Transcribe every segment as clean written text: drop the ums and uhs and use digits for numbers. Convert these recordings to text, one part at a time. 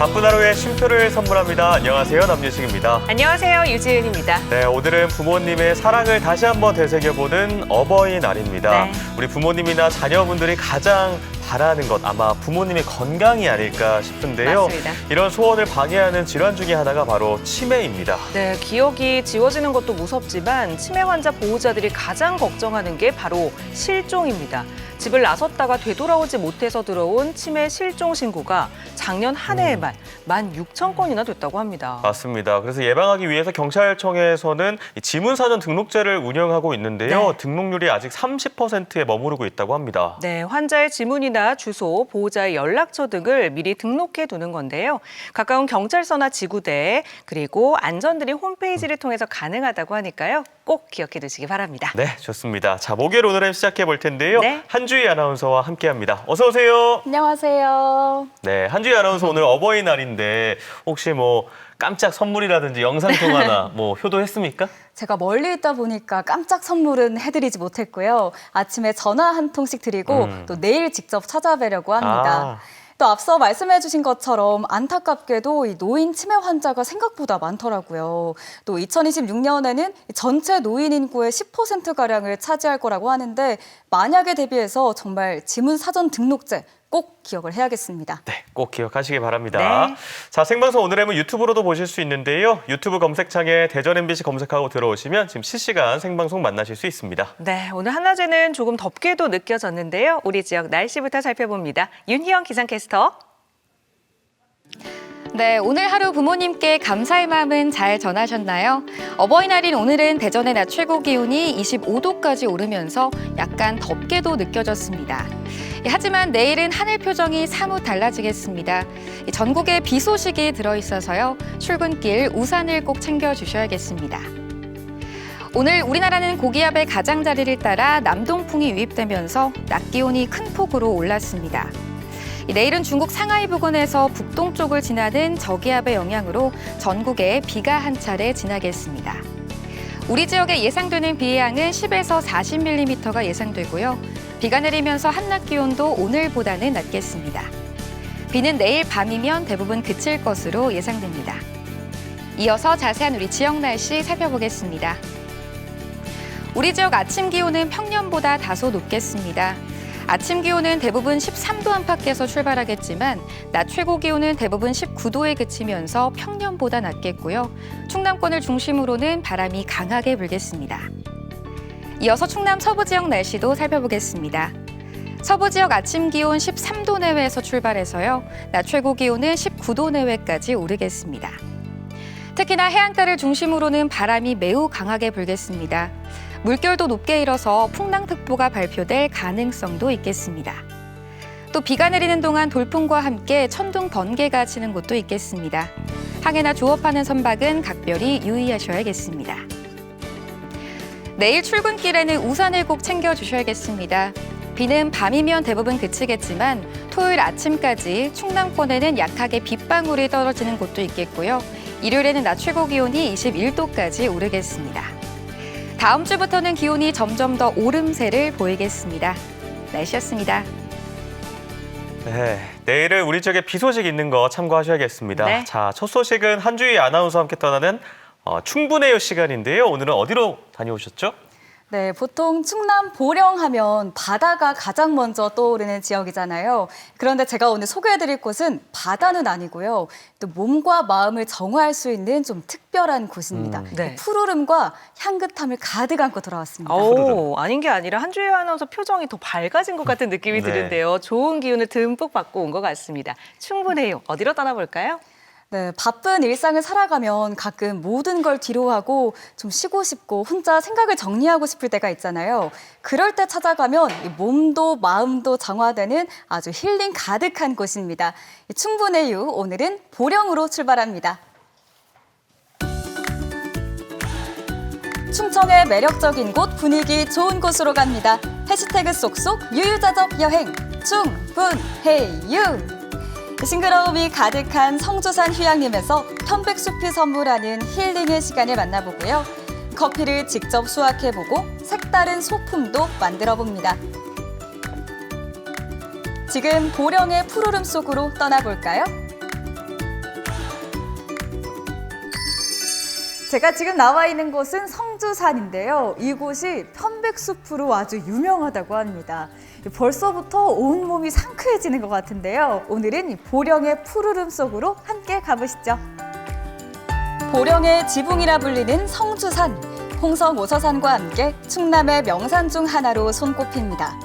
바쁜 하루에 쉼표를 선물합니다. 안녕하세요, 남유식입니다. 안녕하세요, 유지은입니다. 네, 오늘은 부모님의 사랑을 다시 한번 되새겨보는 어버이날입니다. 네. 우리 부모님이나 자녀분들이 가장 바라는 것 아마 부모님의 건강이 아닐까 싶은데요. 맞습니다. 이런 소원을 방해하는 질환 중에 하나가 바로 치매입니다. 네, 기억이 지워지는 것도 무섭지만 치매 환자 보호자들이 가장 걱정하는 게 바로 실종입니다. 집을 나섰다가 되돌아오지 못해서 들어온 치매 실종 신고가 작년 한 해에만 16,000건이나 됐다고 합니다. 맞습니다. 그래서 예방하기 위해서 경찰청에서는 이 지문사전 등록제를 운영하고 있는데요. 네. 등록률이 아직 30%에 머무르고 있다고 합니다. 네, 환자의 지문이나 주소, 보호자의 연락처 등을 미리 등록해 두는 건데요. 가까운 경찰서나 지구대, 그리고 안전들이 홈페이지를 통해서 가능하다고 하니까요. 꼭 기억해 두시기 바랍니다. 네, 좋습니다. 자, 목요일 오늘은 시작해 볼 텐데요. 네. 한주희 아나운서와 함께합니다. 어서 오세요. 안녕하세요. 네, 한주희 아나운서 오늘 어버이날인데 혹시 뭐 깜짝 선물이라든지 영상 통화나 뭐 효도했습니까? 제가 멀리 있다 보니까 깜짝 선물은 해드리지 못했고요. 아침에 전화 한 통씩 드리고 또 내일 직접 찾아뵈려고 합니다. 또 앞서 말씀해 주신 것처럼 안타깝게도 이 노인 치매 환자가 생각보다 많더라고요. 또 2026년에는 전체 노인 인구의 10%가량을 차지할 거라고 하는데 만약에 대비해서 정말 지문 사전 등록제 꼭 기억을 해야겠습니다. 네, 꼭 기억하시기 바랍니다. 네. 자, 생방송 오늘 해면 유튜브로도 보실 수 있는데요. 유튜브 검색창에 대전 MBC 검색하고 들어오시면 지금 실시간 생방송 만나실 수 있습니다. 네, 오늘 한낮에는 조금 덥게도 느껴졌는데요. 우리 지역 날씨부터 살펴봅니다. 윤희영 기상캐스터. 네, 오늘 하루 부모님께 감사의 마음은 잘 전하셨나요? 어버이날인 오늘은 대전의 낮 최고 기온이 25도까지 오르면서 약간 덥게도 느껴졌습니다. 하지만 내일은 하늘 표정이 사뭇 달라지겠습니다. 전국에 비 소식이 들어있어서요. 출근길 우산을 꼭 챙겨주셔야겠습니다. 오늘 우리나라는 고기압의 가장자리를 따라 남동풍이 유입되면서 낮 기온이 큰 폭으로 올랐습니다. 내일은 중국 상하이 부근에서 북동쪽을 지나는 저기압의 영향으로 전국에 비가 한 차례 지나겠습니다. 우리 지역에 예상되는 비의 양은 10에서 40mm가 예상되고요. 비가 내리면서 한낮 기온도 오늘보다는 낮겠습니다. 비는 내일 밤이면 대부분 그칠 것으로 예상됩니다. 이어서 자세한 우리 지역 날씨 살펴보겠습니다. 우리 지역 아침 기온은 평년보다 다소 높겠습니다. 아침 기온은 대부분 13도 안팎에서 출발하겠지만 낮 최고 기온은 대부분 19도에 그치면서 평년보다 낮겠고요. 충남권을 중심으로는 바람이 강하게 불겠습니다. 이어서 충남 서부 지역 날씨도 살펴보겠습니다. 서부 지역 아침 기온 13도 내외에서 출발해서요. 낮 최고 기온은 19도 내외까지 오르겠습니다. 특히나 해안가를 중심으로는 바람이 매우 강하게 불겠습니다. 물결도 높게 일어서 풍랑특보가 발표될 가능성도 있겠습니다. 또 비가 내리는 동안 돌풍과 함께 천둥 번개가 치는 곳도 있겠습니다. 항해나 조업하는 선박은 각별히 유의하셔야겠습니다. 내일 출근길에는 우산을 꼭 챙겨주셔야겠습니다. 비는 밤이면 대부분 그치겠지만 토요일 아침까지 충남권에는 약하게 빗방울이 떨어지는 곳도 있겠고요. 일요일에는 낮 최고 기온이 21도까지 오르겠습니다. 다음 주부터는 기온이 점점 더 오름세를 보이겠습니다. 날씨였습니다. 네, 내일은 우리 지역에 비 소식 있는 거 참고하셔야겠습니다. 네. 자, 첫 소식은 한주희 아나운서와 함께 떠나는 충분해요 시간인데요. 오늘은 어디로 다녀오셨죠? 네, 보통 충남 보령 하면 바다가 가장 먼저 떠오르는 지역이잖아요. 그런데 제가 오늘 소개해드릴 곳은 바다는 아니고요. 또 몸과 마음을 정화할 수 있는 좀 특별한 곳입니다. 네. 푸르름과 향긋함을 가득 안고 돌아왔습니다. 오, 아닌 게 아니라 한주희 아나운서 표정이 더 밝아진 것 같은 느낌이 네. 드는데요. 좋은 기운을 듬뿍 받고 온 것 같습니다. 충분해요. 어디로 떠나볼까요? 네, 바쁜 일상을 살아가면 가끔 모든 걸 뒤로하고 좀 쉬고 싶고 혼자 생각을 정리하고 싶을 때가 있잖아요. 그럴 때 찾아가면 이 몸도 마음도 정화되는 아주 힐링 가득한 곳입니다. 충분해요. 오늘은 보령으로 출발합니다. 충청의 매력적인 곳, 분위기 좋은 곳으로 갑니다. 해시태그 쏙쏙 유유자적 여행 충분해요. 싱그러움이 가득한 성주산 휴양림에서 편백숲이 선물하는 힐링의 시간을 만나보고요. 커피를 직접 수확해보고 색다른 소품도 만들어봅니다. 지금 보령의 푸르름 속으로 떠나볼까요? 제가 지금 나와 있는 곳은 성주산인데요. 이곳이 편백숲으로 아주 유명하다고 합니다. 벌써부터 온몸이 상쾌해지는 것 같은데요. 오늘은 이 보령의 푸르름 속으로 함께 가보시죠. 보령의 지붕이라 불리는 성주산. 홍성 오서산과 함께 충남의 명산 중 하나로 손꼽힙니다.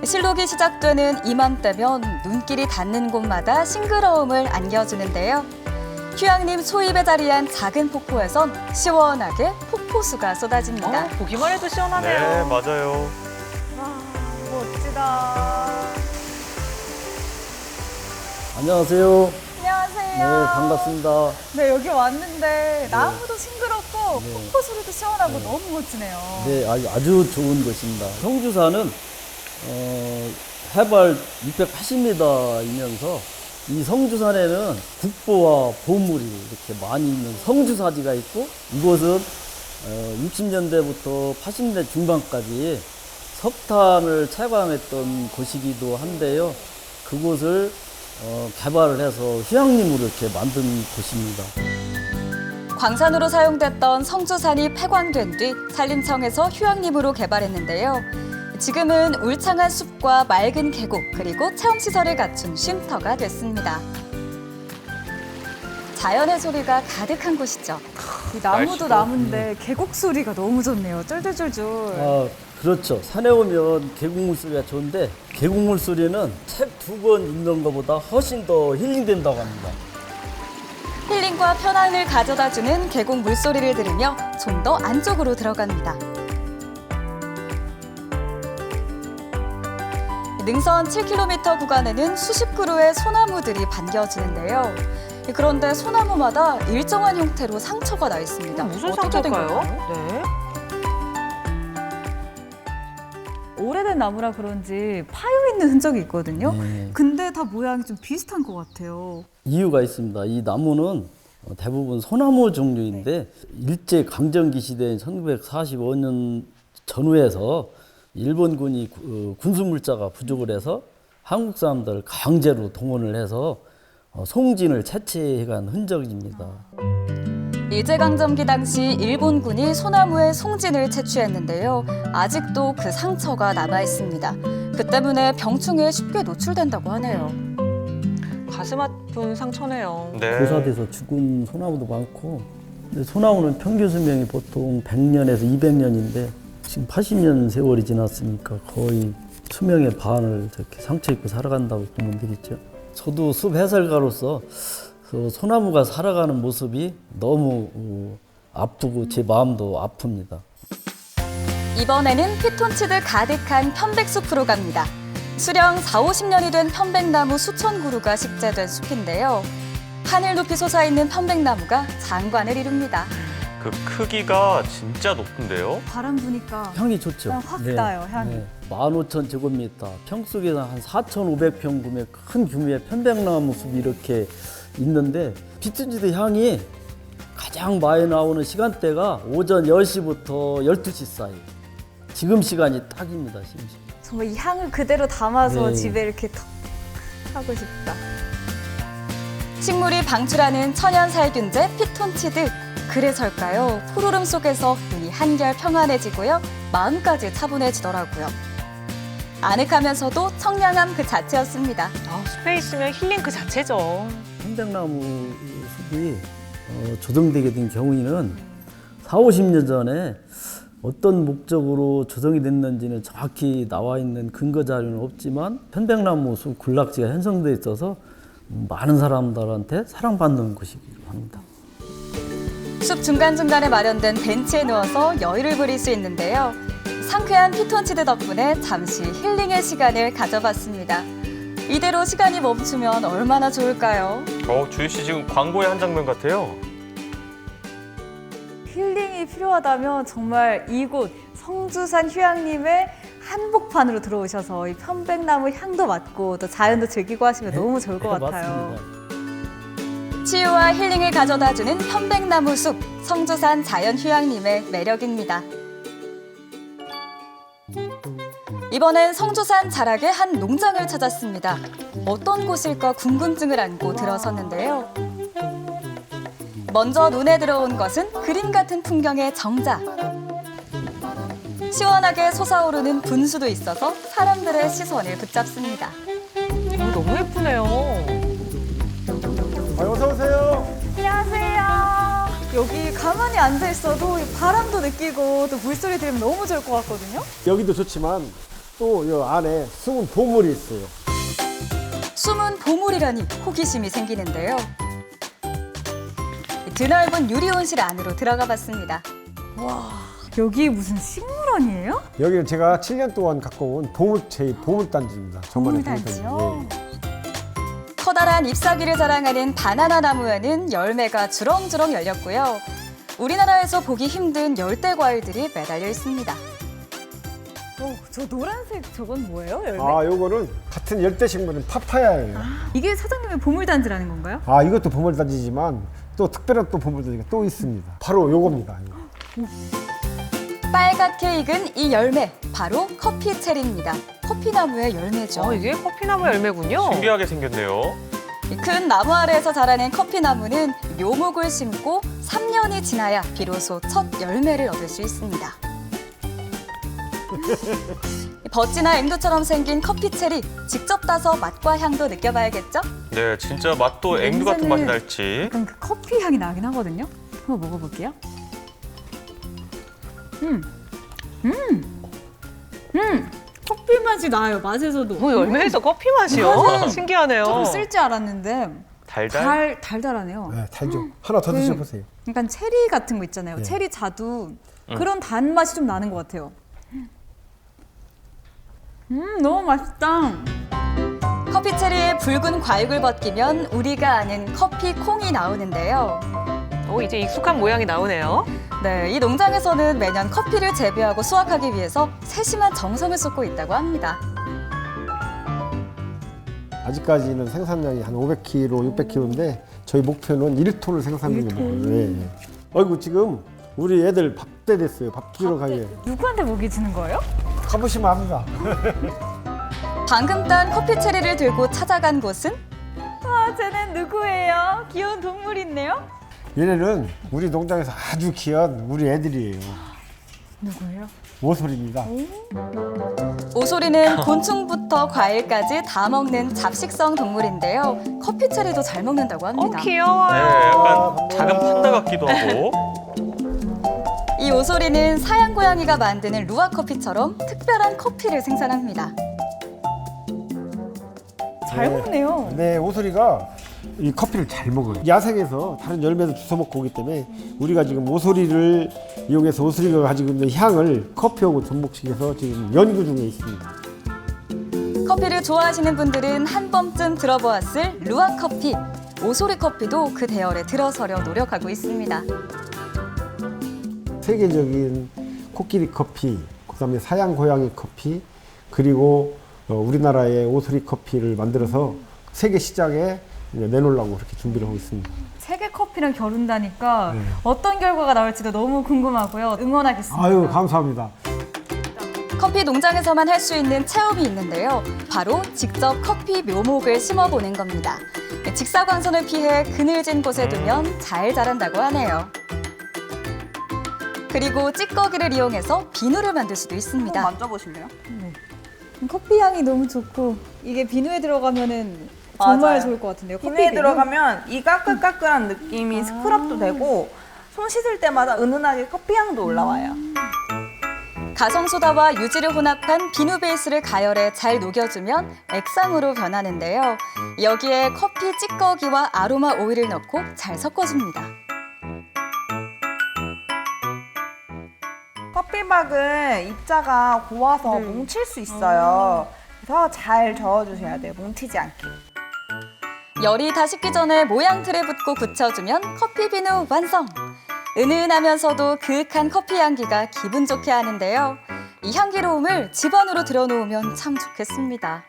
실록이 시작되는 이맘때면 눈길이 닿는 곳마다 싱그러움을 안겨주는데요. 휴양림 소입에 자리한 작은 폭포에선 시원하게 폭포수가 쏟아집니다. 보기만 해도 시원하네요. 네, 맞아요. 와, 멋지다. 안녕하세요. 안녕하세요. 네, 반갑습니다. 네, 여기 왔는데 나무도 싱그럽고 네. 폭포 소리도 시원하고 네. 너무 멋지네요. 네, 아주 좋은 곳입니다. 성주산은 해발 680m이면서 이 성주산에는 국보와 보물이 이렇게 많이 있는 성주사지가 있고, 이곳은 60년대부터 80년대 중반까지 석탄을 채광했던 곳이기도 한데요. 그곳을 개발을 해서 휴양림으로 이렇게 만든 곳입니다. 광산으로 사용됐던 성주산이 폐광된 뒤 산림청에서 휴양림으로 개발했는데요. 지금은 울창한 숲과 맑은 계곡 그리고 체험시설을 갖춘 쉼터가 됐습니다. 자연의 소리가 가득한 곳이죠. 이 나무도 날씨도. 나무인데 계곡 소리가 너무 좋네요. 쫄쫄쫄쫄. 아, 그렇죠. 산에 오면 계곡물 소리가 좋은데, 계곡물 소리는 책 2권 읽는 것보다 훨씬 더 힐링된다고 합니다. 힐링과 편안을 가져다주는 계곡 물소리를 들으며 좀 더 안쪽으로 들어갑니다. 능선 7km 구간에는 수십 그루의 소나무들이 반겨지는데요. 그런데 소나무마다 일정한 형태로 상처가 나 있습니다. 무슨 어떻게 된 상처일까요? 걸까요? 네. 오래된 나무라 그런지 파여 있는 흔적이 있거든요. 네. 근데 다 모양이 좀 비슷한 것 같아요. 이유가 있습니다. 이 나무는 대부분 소나무 종류인데, 일제 강점기 시대인 1945년 전후에서 일본군이 군수물자가 부족을 해서 한국 사람들을 강제로 동원을 해서 송진을 채취해간 흔적입니다. 일제강점기 당시 일본군이 소나무의 송진을 채취했는데요. 아직도 그 상처가 남아 있습니다. 그 때문에 병충해에 쉽게 노출된다고 하네요. 가슴 아픈 상처네요. 네. 고사돼서 죽은 소나무도 많고, 근데 소나무는 평균 수명이 보통 100년에서 200년인데 지금 80년 세월이 지났으니까 거의 수명의 반을 저렇게 상처 입고 살아간다고 보면 되겠죠. 저도 숲 해설가로서 그 소나무가 살아가는 모습이 너무 아프고 제 마음도 아픕니다. 이번에는 피톤치드 가득한 편백숲으로 갑니다. 수령 40~50년이 된 편백나무 수천 그루가 식재된 숲인데요. 하늘 높이 솟아있는 편백나무가 장관을 이룹니다. 그 크기가 진짜 높은데요. 바람 부니까 향이 좋죠. 확 나요, 향이. 15,000제곱미터, 평속에서 한 4,500평 큰 규모의 편백나무 숲이 이렇게 있는데, 피톤치드 향이 가장 많이 나오는 시간대가 오전 10시부터 12시 사이. 지금 시간이 딱입니다, 지금 시간. 정말 이 향을 그대로 담아서 네. 집에 이렇게 턱 하고 싶다. 식물이 방출하는 천연 살균제 피톤치드. 그래서일까요? 푸르름 속에서 눈이 한결 평안해지고요. 마음까지 차분해지더라고요. 아늑하면서도 청량함 그 자체였습니다. 숲에 있으면 힐링 그 자체죠. 편백나무 숲이 조성되게 된 경우에는 40~50년 전에 어떤 목적으로 조성이 됐는지는 정확히 나와 있는 근거 자료는 없지만, 편백나무 숲 군락지가 형성돼 있어서 많은 사람들한테 사랑받는 곳이기도 합니다. 숲 중간중간에 마련된 벤치에 누워서 여유를 부릴 수 있는데요. 상쾌한 피톤치드 덕분에 잠시 힐링의 시간을 가져봤습니다. 이대로 시간이 멈추면 얼마나 좋을까요? 주희 씨 지금 광고의 한 장면 같아요. 힐링이 필요하다면 정말 이곳 성주산 휴양림의 한복판으로 들어오셔서 이 편백나무 향도 맡고 또 자연도 즐기고 하시면 너무 좋을 것 같아요. 맞습니다. 치유와 힐링을 가져다주는 편백나무 숲, 성주산 자연휴양림의 매력입니다. 이번엔 성주산 자락의 한 농장을 찾았습니다. 어떤 곳일까 궁금증을 안고 들어섰는데요. 먼저 눈에 들어온 것은 그림 같은 풍경의 정자. 시원하게 솟아오르는 분수도 있어서 사람들의 시선을 붙잡습니다. 너무 예쁘네요. 어서 오세요. 안녕하세요. 여기 가만히 앉아 있어도 바람도 느끼고 또 물소리 들으면 너무 좋을 것 같거든요. 여기도 좋지만 또 이 안에 숨은 보물이 있어요. 숨은 보물이라니 호기심이 생기는데요. 드넓은 유리 온실 안으로 들어가 봤습니다. 와, 여기 무슨 식물원이에요? 여기는 제가 7년 동안 갖고 온 보물단지입니다. 저만의 보물단지요? 커다란 잎사귀를 자랑하는 바나나 나무에는 열매가 주렁주렁 열렸고요. 우리나라에서 보기 힘든 열대 과일들이 매달려 있습니다. 저 노란색 저건 뭐예요? 열매? 요거는 같은 열대식물인 파파야예요. 이게 사장님의 보물단지라는 건가요? 이것도 보물단지지만 또 특별한 또 보물단지가 또 있습니다. 바로 요겁니다. 이거. 빨갛게 익은 이 열매, 바로 커피 체리입니다. 커피나무의 열매죠. 이게 커피나무 열매군요. 신기하게 생겼네요. 큰 나무 아래에서 자라는 커피나무는 묘목을 심고 3년이 지나야 비로소 첫 열매를 얻을 수 있습니다. 버찌나 앵두처럼 생긴 커피 체리, 직접 따서 맛과 향도 느껴봐야겠죠? 네, 진짜 맛도 앵두 같은 맛이 날지. 약간 그 커피 향이 나긴 하거든요. 한번 먹어볼게요. 커피 맛이 나요. 맛에서도. 열매에서 커피 맛이요? 신기하네요. 좀 쓸 줄 알았는데 달달? 달달하네요. 네, 달죠. 하나 더 드셔보세요. 약간 체리 같은 거 있잖아요. 네. 체리 자두 그런 단맛이 좀 나는 것 같아요. 너무 맛있다. 커피 체리에 붉은 과육을 벗기면 우리가 아는 커피 콩이 나오는데요. 이제 익숙한 모양이 나오네요. 네, 이 농장에서는 매년 커피를 재배하고 수확하기 위해서 세심한 정성을 쏟고 있다고 합니다. 아직까지는 생산량이 한 500kg, 600kg인데 저희 목표는 1톤을 생산하는 게 목표예요. 아이고 지금 우리 애들 밥때 됐어요. 밥 주러 가요. 누구한테 먹이 주는 거예요? 가보시면 압니다. 방금 딴 커피 체리를 들고 찾아간 곳은? 와, 쟤는 누구예요? 귀여운 동물이 있네요. 얘네는 우리 농장에서 아주 귀한 우리 애들이에요. 누구예요? 오솔입니다. 오소리는 곤충부터 과일까지 다 먹는 잡식성 동물인데요. 커피 체리도 잘 먹는다고 합니다. 네, 귀여워요. 약간 작은 판다 같기도 하고. 이 오소리는 사양 고양이가 만드는 루아 커피처럼 특별한 커피를 생산합니다. 잘 먹네요. 네, 오소리가 이 커피를 잘 먹어요. 야생에서 다른 열매도 주워 먹고 오기 때문에 우리가 지금 오소리를 이용해서 오소리가 가지고 있는 향을 커피하고 접목시켜서 지금 연구 중에 있습니다. 커피를 좋아하시는 분들은 한 번쯤 들어보았을 루아 커피. 오소리 커피도 그 대열에 들어서려 노력하고 있습니다. 세계적인 코끼리 커피, 그다음에 사양 고양이 커피, 그리고 우리나라의 오소리 커피를 만들어서 세계 시장에 내놓으려고 그렇게 준비를 하고 있습니다. 세계 커피랑 겨룬다니까 어떤 결과가 나올지도 너무 궁금하고요. 응원하겠습니다. 아유, 감사합니다. 커피 농장에서만 할 수 있는 체험이 있는데요. 바로 직접 커피 묘목을 심어보는 겁니다. 직사광선을 피해 그늘진 곳에 두면 잘 자란다고 하네요. 그리고 찌꺼기를 이용해서 비누를 만들 수도 있습니다. 만져보실래요? 커피 향이 너무 좋고 이게 비누에 들어가면은 정말 맞아요. 좋을 것 같은데요. 커피 비누에 비누? 들어가면 이 까끌까끌한 느낌이 스크럽도 되고 손 씻을 때마다 은은하게 커피 향도 올라와요. 가성소다와 유지를 혼합한 비누 베이스를 가열해 잘 녹여주면 액상으로 변하는데요. 여기에 커피 찌꺼기와 아로마 오일을 넣고 잘 섞어줍니다. 커피박은 입자가 고와서 뭉칠 수 있어요. 그래서 잘 저어주셔야 돼요. 뭉치지 않게. 열이 다 식기 전에 모양 틀에 붓고 굳혀주면 커피 비누 완성! 은은하면서도 그윽한 커피 향기가 기분 좋게 하는데요. 이 향기로움을 집안으로 들여놓으면 참 좋겠습니다.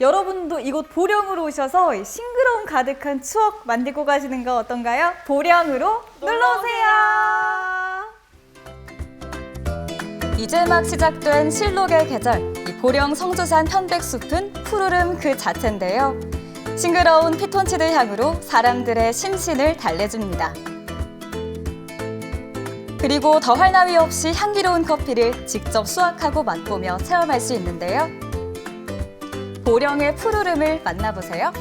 여러분도 이곳 보령으로 오셔서 싱그러움 가득한 추억 만들고 가시는 거 어떤가요? 보령으로 놀러오세요! 이제 막 시작된 실록의 계절, 이 보령 성주산 편백숲은 푸르름 그 자체인데요. 싱그러운 피톤치드 향으로 사람들의 심신을 달래줍니다. 그리고 더할 나위 없이 향기로운 커피를 직접 수확하고 맛보며 체험할 수 있는데요. 보령의 푸르름을 만나보세요.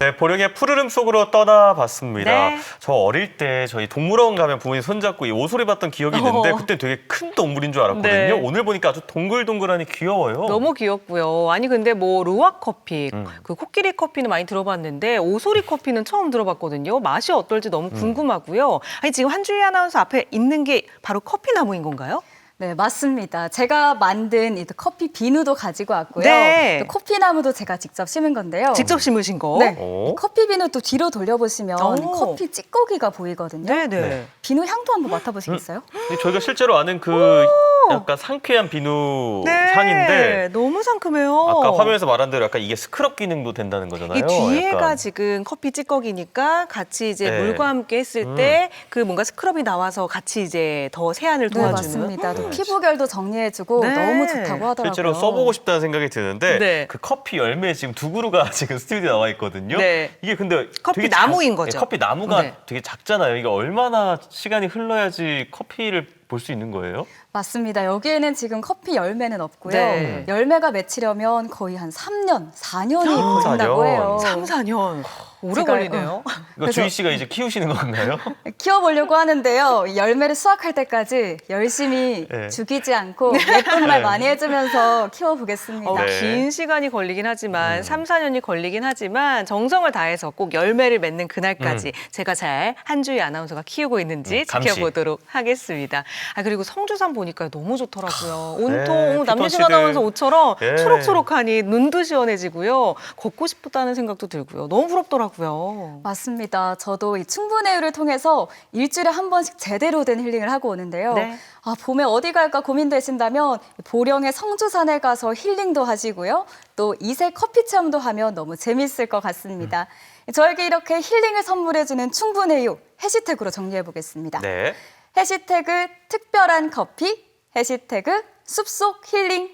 네, 보령의 푸르름 속으로 떠나봤습니다. 네. 저 어릴 때 저희 동물원 가면 부모님 손잡고 이 오소리 봤던 기억이 있는데 그때 되게 큰 동물인 줄 알았거든요. 네. 오늘 보니까 아주 동글동글하니 귀여워요. 너무 귀엽고요. 아니 근데 뭐 루악 커피, 음. 그 코끼리 커피는 많이 들어봤는데 오소리 커피는 처음 들어봤거든요. 맛이 어떨지 너무 궁금하고요. 아니 지금 한주희 아나운서 앞에 있는 게 바로 커피 나무인 건가요? 네, 맞습니다. 제가 만든 이 커피 비누도 가지고 왔고요. 네. 또 커피 나무도 제가 직접 심은 건데요. 직접 심으신 거? 네. 오. 이 커피 비누 또 뒤로 돌려보시면 오. 커피 찌꺼기가 보이거든요. 네네. 네. 비누 향도 한번 맡아보시겠어요? 저희가 실제로 아는 그 약간 상쾌한 비누 향인데 너무 상큼해요. 아까 화면에서 말한 대로 약간 이게 스크럽 기능도 된다는 거잖아요. 이 뒤에가 약간. 지금 커피 찌꺼기니까 같이 이제 네. 물과 함께 했을 때 그 뭔가 스크럽이 나와서 같이 이제 더 세안을 네, 도와주는. 맞습니다. 또 피부결도 정리해주고 네. 너무 좋다고 하더라고요. 실제로 써보고 싶다는 생각이 드는데 네. 그 커피 열매 지금 두 그루가 지금 스튜디오에 나와 있거든요. 네. 이게 근데 커피 되게 나무인 거죠. 커피 나무가 네. 되게 작잖아요. 이게 얼마나 시간이 흘러야지 커피를 볼 수 있는 거예요? 맞습니다. 여기에는 지금 커피 열매는 없고요. 네. 열매가 맺히려면 거의 한 3년, 4년이 걸린다고 4년. 해요. 3, 4년. 오래 제가- 걸리네요. 이거 그래서- 주희 씨가 이제 키우시는 건가요? 키워보려고 하는데요. 이 열매를 수확할 때까지 열심히 네. 죽이지 않고 예쁜 말 많이 해주면서 키워보겠습니다. 네. 긴 시간이 걸리긴 하지만 3, 4년이 걸리긴 하지만 정성을 다해서 꼭 열매를 맺는 그날까지 제가 잘 한주희 아나운서가 키우고 있는지 감시. 지켜보도록 하겠습니다. 아 그리고 성주산 보니까 너무 좋더라고요. 네, 온통 남유진 피톤치드. 아나운서 옷처럼 예. 초록초록하니 눈도 시원해지고요. 걷고 싶다는 생각도 들고요. 너무 부럽더라고요. 맞습니다. 저도 이 충분해유를 통해서 일주일에 한 번씩 제대로 된 힐링을 하고 오는데요. 네. 아, 봄에 어디 갈까 고민되신다면 보령의 성주산에 가서 힐링도 하시고요. 또 이색 커피 체험도 하면 너무 재밌을 것 같습니다. 저에게 이렇게 힐링을 선물해주는 충분해유 해시태그로 정리해보겠습니다. 네. 해시태그 특별한 커피, 해시태그 숲속 힐링.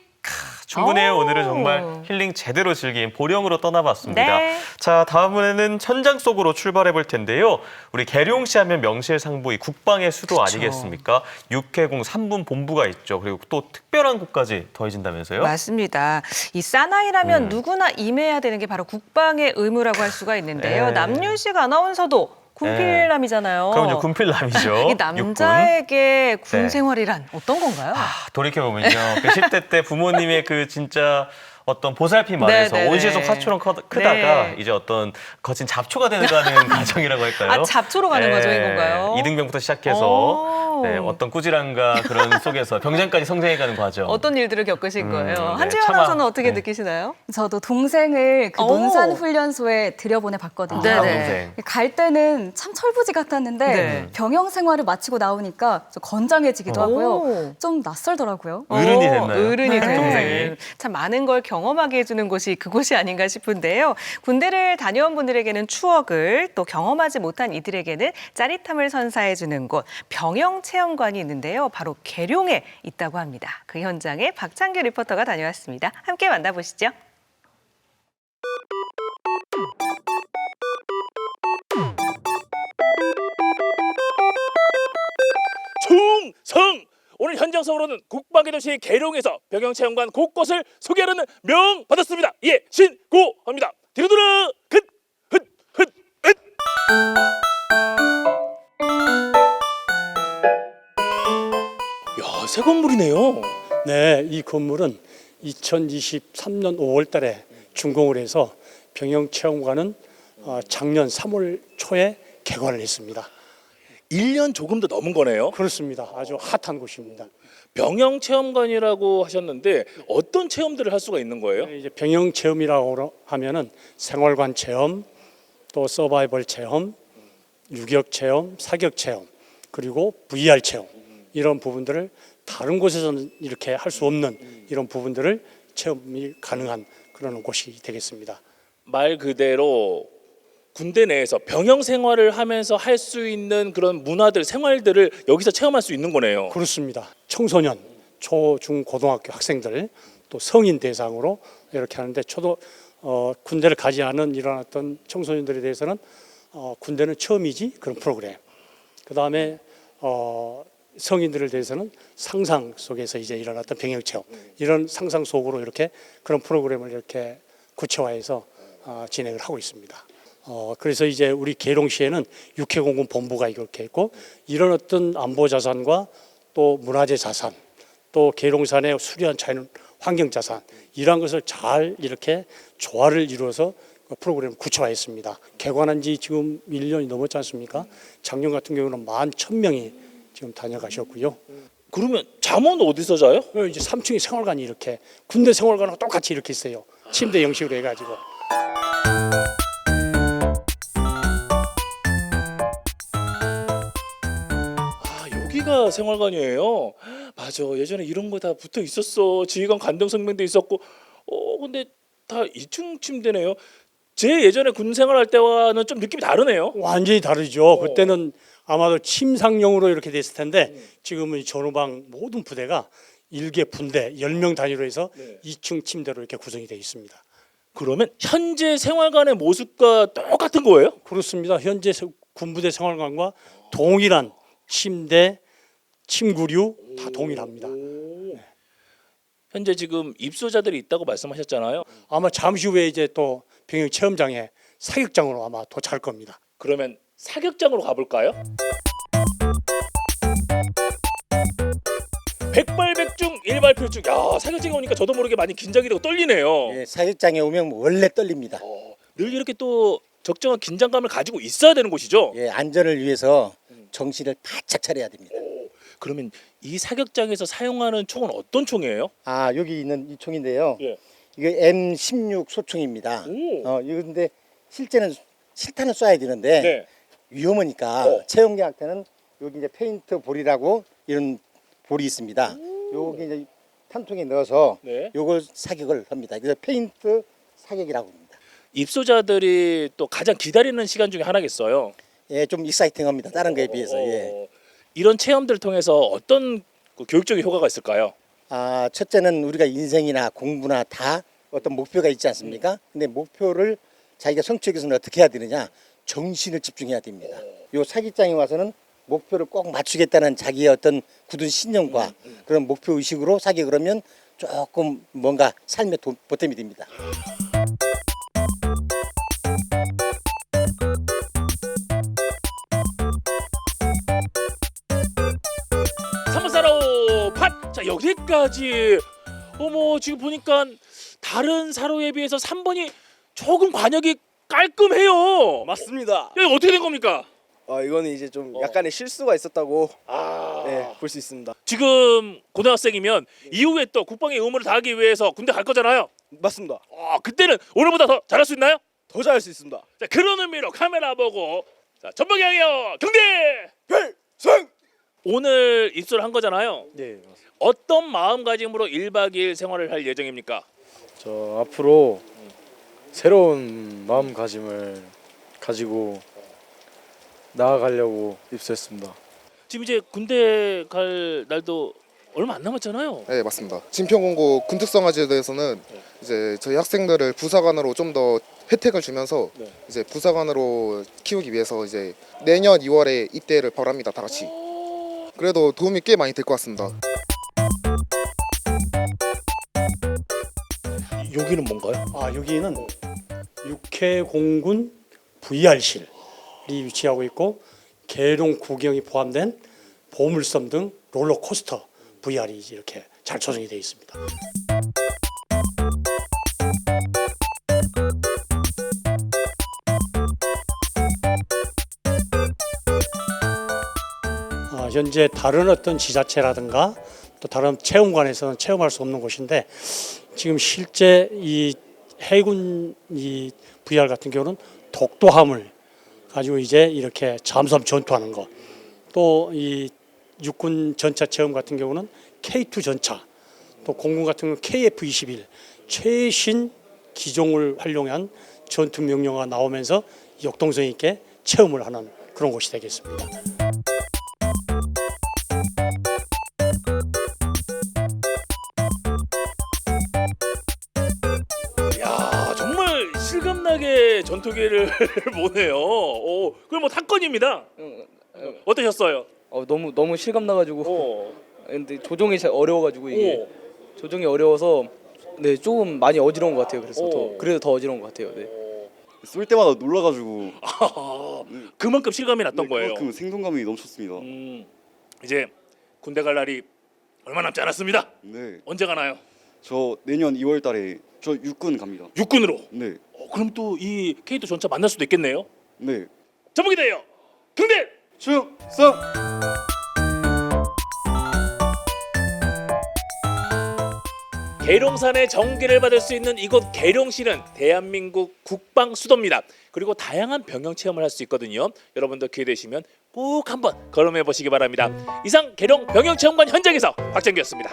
충분해요. 오. 오늘은 정말 힐링 제대로 즐긴 보령으로 떠나봤습니다. 네. 자, 다음에는 현장 속으로 출발해 볼 텐데요. 우리 계룡시 하면 명실상부 이 국방의 수도 그쵸. 아니겠습니까? 육해공 3분 본부가 있죠. 그리고 또 특별한 곳까지 더해진다면서요? 맞습니다. 이 사나이라면 누구나 임해야 되는 게 바로 국방의 의무라고 할 수가 있는데요. 네. 남윤식 아나운서도 군필남이잖아요. 그럼 이제 군필남이죠. 이 남자에게 군 네. 생활이란 어떤 건가요? 돌이켜보면요. 그 10대 때 부모님의 그 진짜 어떤 보살핌 아래서 네, 네, 온실속 네. 화초처럼 크다가 네. 이제 어떤 거친 잡초가 되는 가정이라고 할까요? 아, 잡초로 가는 네. 과정인 건가요? 이등병부터 시작해서 오. 네, 어떤 꾸지람과 그런 속에서 병장까지 성장해가는 과정. 어떤 일들을 겪으신 거예요? 네, 한지현 차마- 아나운서는 어떻게 네. 어, 느끼시나요? 저도 동생을 그 오. 논산훈련소에 들여보내봤거든요. 네, 네. 남동생. 갈 때는 참 철부지 같았는데 네. 병영 생활을 마치고 나오니까 좀 건장해지기도 오. 하고요. 좀 낯설더라고요. 어른이 됐나요? 어른이 네. 된 동생이. 참 많은 걸 경험하게 해주는 곳이 그곳이 아닌가 싶은데요. 군대를 다녀온 분들에게는 추억을 또 경험하지 못한 이들에게는 짜릿함을 선사해주는 곳 병영체험관이 있는데요. 바로 계룡에 있다고 합니다. 그 현장에 박창규 리포터가 다녀왔습니다. 함께 만나보시죠. 충성! 오늘 현장성으로는 국방의 도시 계룡에서 병영체험관 곳곳을 소개하려는 명 받았습니다. 예, 신고합니다. 뒤로 돌아! 긋! 야, 새 건물이네요. 네, 이 건물은 2023년 5월 달에 준공을 해서 병영체험관은 작년 3월 초에 개관을 했습니다. 1년 조금 더 넘은 거네요. 그렇습니다. 아주 핫한 곳입니다. 병영체험관이라고 하셨는데 어떤 체험들을 할 수가 있는 거예요? 이제 병영체험이라고 하면은 생활관 체험, 또 서바이벌 체험, 유격 체험, 사격 체험, 그리고 VR 체험 이런 부분들을 다른 곳에서는 이렇게 할 수 없는 이런 부분들을 체험이 가능한 그런 곳이 되겠습니다. 말 그대로 군대 내에서 병영 생활을 하면서 할 수 있는 그런 문화들, 생활들을 여기서 체험할 수 있는 거네요. 그렇습니다. 청소년, 초, 중, 고등학교 학생들 또 성인 대상으로 이렇게 하는데 군대를 가지 않은 이런 어떤 청소년들에 대해서는 군대는 처음이지 그런 프로그램. 그 다음에 성인들에 대해서는 상상 속에서 이제 일어났던 병역 체험 이런 상상 속으로 이렇게 그런 프로그램을 이렇게 구체화해서 진행을 하고 있습니다. 그래서 이제 우리 계룡시에는 육해공군 본부가 이렇게 있고 이런 어떤 안보 자산과 또 문화재 자산 또 계룡산의 수려한 자연 환경 자산 이러한 것을 잘 이렇게 조화를 이루어서 프로그램을 구체화했습니다. 개관한 지 지금 1년이 넘었지 않습니까? 작년 같은 경우는 11,000명이 지금 다녀가셨고요. 그러면 잠은 어디서 자요? 이제 3층에 생활관이 이렇게 군대 생활관하고 똑같이 이렇게 있어요. 침대 형식으로 해가지고. 여기가 생활관이에요. 맞아. 예전에 이런 거 다 붙어 있었어. 지휘관 간병성명도 있었고. 근데 다 2층 침대네요. 제 예전에 군 생활할 때와는 좀 느낌이 다르네요. 완전히 다르죠. 그때는 아마도 침상용으로 이렇게 됐을 텐데 지금은 전후방 모든 부대가 일개 분대 10명 단위로 해서 2층 침대로 이렇게 구성이 되어 있습니다. 그러면 현재 생활관의 모습과 똑같은 거예요? 그렇습니다. 현재 군부대 생활관과 동일한 침대, 침구류 다 동일합니다. 현재 지금 입소자들이 있다고 말씀하셨잖아요. 아마 잠시 후에 이제 또 병역 체험장에 사격장으로 아마 도착할 겁니다. 그러면 사격장으로 가볼까요? 백발백중 일발필중. 야, 사격장에 오니까 저도 모르게 많이 긴장이 되고 떨리네요. 예, 사격장에 오면 원래 떨립니다. 늘 이렇게 또 적정한 긴장감을 가지고 있어야 되는 곳이죠. 예, 안전을 위해서 정신을 바짝 차려야 됩니다. 그러면 이 사격장에서 사용하는 총은 어떤 총이에요? 여기 있는 이 총인데요. 예. 이게 M16 소총입니다. 이거 근데 실제는 실탄을 쏴야 되는데 네. 위험하니까 체험계약 때는 여기 이제 페인트 볼이라고 이런 볼이 있습니다. 여기 이제 탄통에 넣어서 네. 요걸 사격을 합니다. 그래서 페인트 사격이라고 합니다. 입소자들이 또 가장 기다리는 시간 중에 하나겠어요. 예, 좀 익사이팅합니다. 다른 거에 비해서. 예. 이런 체험들을 통해서 어떤 교육적인 효과가 있을까요? 첫째는 우리가 인생이나 공부나 다 어떤 목표가 있지 않습니까? 근데 목표를 자기가 성취하기 위해서는 어떻게 해야 되느냐? 정신을 집중해야 됩니다. 요 사격장에 와서는 목표를 꼭 맞추겠다는 자기의 어떤 굳은 신념과 그런 목표 의식으로 사격을 하면 조금 뭔가 삶의 보탬이 됩니다. 삼사로 팟! 자, 여기까지. 지금 보니까 다른 사로에 비해서 3번이 조금 관역이 깔끔해요. 맞습니다. 이거 어떻게 된 겁니까? 이거는 이제 좀 약간의 실수가 있었다고 볼 수 있습니다. 지금 고등학생이면 이후에 또 국방의 의무를 다하기 위해서 군대 갈 거잖아요. 맞습니다. 그때는 오늘보다 더 잘할 수 있나요? 더 잘할 수 있습니다. 자, 그런 의미로 카메라 보고 자, 전방에 향하여 경대! 필승! 오늘 입소를 한 거잖아요. 네, 맞습니다. 어떤 마음가짐으로 1박 2일 생활을 할 예정입니까? 저 앞으로 새로운 마음가짐을 가지고 나아가려고 입소했습니다. 지금 이제 군대 갈 날도 얼마 안 남았잖아요. 네, 맞습니다. 진평공고 군특성화제에 대해서는 이제 저희 학생들을 부사관으로 좀 더 혜택을 주면서 이제 부사관으로 키우기 위해서 이제 내년 2월에 입대를 바랍니다. 다 같이. 그래도 도움이 꽤 많이 될 것 같습니다. 여기는 뭔가요? 여기는 육해공군 VR실이 위치하고 있고 계룡 구경이 포함된 보물섬 등 롤러코스터 VR이 이렇게 잘 조성이 되어 있습니다. 현재 다른 어떤 지자체라든가 또 다른 체험관에서는 체험할 수 없는 곳인데 지금 실제 이 해군 이 VR 같은 경우는 독도함을 가지고 이제 이렇게 잠수함 전투하는 거, 또 이 육군 전차 체험 같은 경우는 K2 전차, 또 공군 같은 경우는 KF-21 최신 기종을 활용한 전투 명령어가 나오면서 역동성 있게 체험을 하는 그런 곳이 되겠습니다. 이제 전투기를 모네요. 오, 그럼 뭐 사건입니다. 어떠셨어요? 너무 실감 나가지고. 근데 조종이 잘 어려워가지고 이게 조종이 어려워서 네 조금 많이 어지러운 것 같아요. 그래서 더 어지러운 것 같아요. 네. 쏠 때마다 놀라가지고 그만큼 실감이 났던 거예요. 그만큼 생동감이 넘쳤습니다. 이제 군대 갈 날이 얼마 남지 않았습니다. 네. 언제 가나요? 저 내년 2월 달에 저 육군 갑니다. 육군으로? 네. 그럼 또 이 K2 전차 만날 수도 있겠네요. 네. 전문기대요. 경대 충성. 계룡산의 정기를 받을 수 있는 이곳 계룡시는 대한민국 국방 수도입니다. 그리고 다양한 병영 체험을 할 수 있거든요. 여러분도 기회 되시면 꼭 한번 걸음해 보시기 바랍니다. 이상 계룡 병영 체험관 현장에서 박정기였습니다.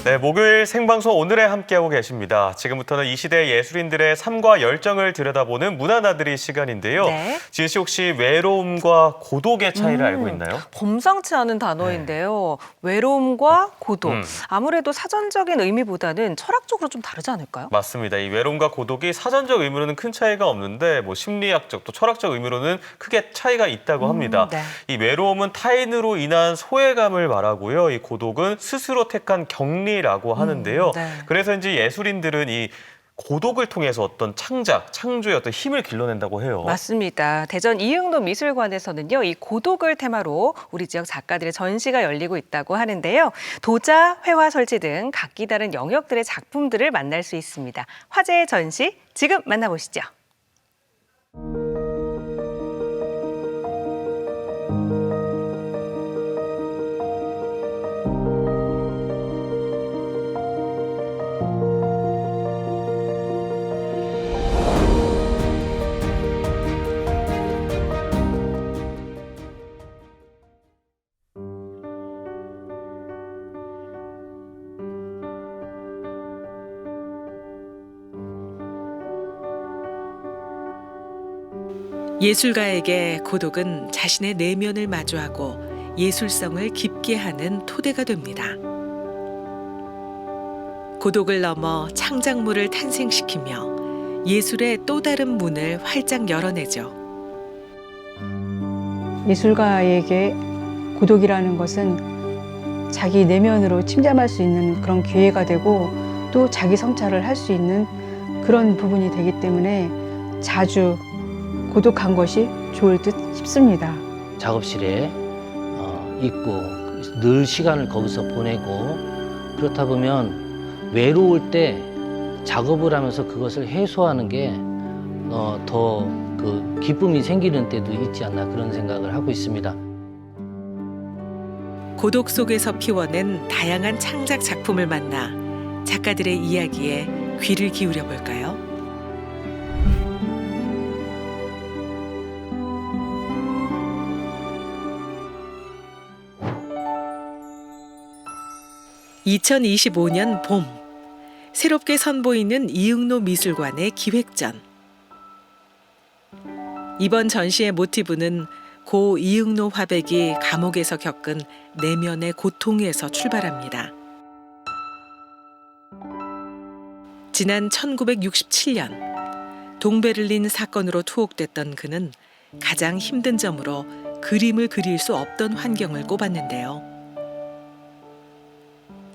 네, 목요일 생방송 오늘에 함께하고 계십니다. 지금부터는 이 시대 예술인들의 삶과 열정을 들여다보는 문화나들이 시간인데요. 네. 지은 씨 혹시 외로움과 고독의 차이를 알고 있나요? 범상치 않은 단어인데요. 외로움과 고독. 아무래도 사전적인 의미보다는 철학적으로 좀 다르지 않을까요? 맞습니다. 이 외로움과 고독이 사전적 의미로는 큰 차이가 없는데 뭐 심리학적 또 철학적 의미로는 크게 차이가 있다고 합니다. 네. 이 외로움은 타인으로 인한 소외감을 말하고요. 이 고독은 스스로 택한 격리라고 하는데요. 네. 그래서인지 예술인들은 이 고독을 통해서 어떤 창작, 창조의 어떤 힘을 길러낸다고 해요. 맞습니다. 대전 이응로 미술관에서는요, 이 고독을 테마로 우리 지역 작가들의 전시가 열리고 있다고 하는데요. 도자, 회화 설치 등 각기 다른 영역들의 작품들을 만날 수 있습니다. 화제의 전시 지금 만나보시죠. 예술가에게 고독은 자신의 내면을 마주하고 예술성을 깊게 하는 토대가 됩니다. 고독을 넘어 창작물을 탄생시키며 예술의 또 다른 문을 활짝 열어내죠. 예술가에게 고독이라는 것은 자기 내면으로 침잠할 수 있는 그런 기회가 되고 또 자기 성찰을 할 수 있는 그런 부분이 되기 때문에 자주 고독한 것이 좋을 듯 싶습니다. 작업실에 있고 늘 시간을 거기서 보내고 그렇다 보면 외로울 때 작업을 하면서 그것을 해소하는 게 더 그 기쁨이 생기는 때도 있지 않나 그런 생각을 하고 있습니다. 고독 속에서 피워낸 다양한 창작 작품을 만나 작가들의 이야기에 귀를 기울여 볼까요? (2025년) 봄 새롭게 선보이는 이응로 미술관의 기획전. 이번 전시의 모티브는 고 이응로 화백이 감옥에서 겪은 내면의 고통에서 출발합니다. 지난 1967년 동베를린 사건으로 투옥됐던 그는 가장 힘든 점으로 그림을 그릴 수 없던 환경을 꼽았는데요.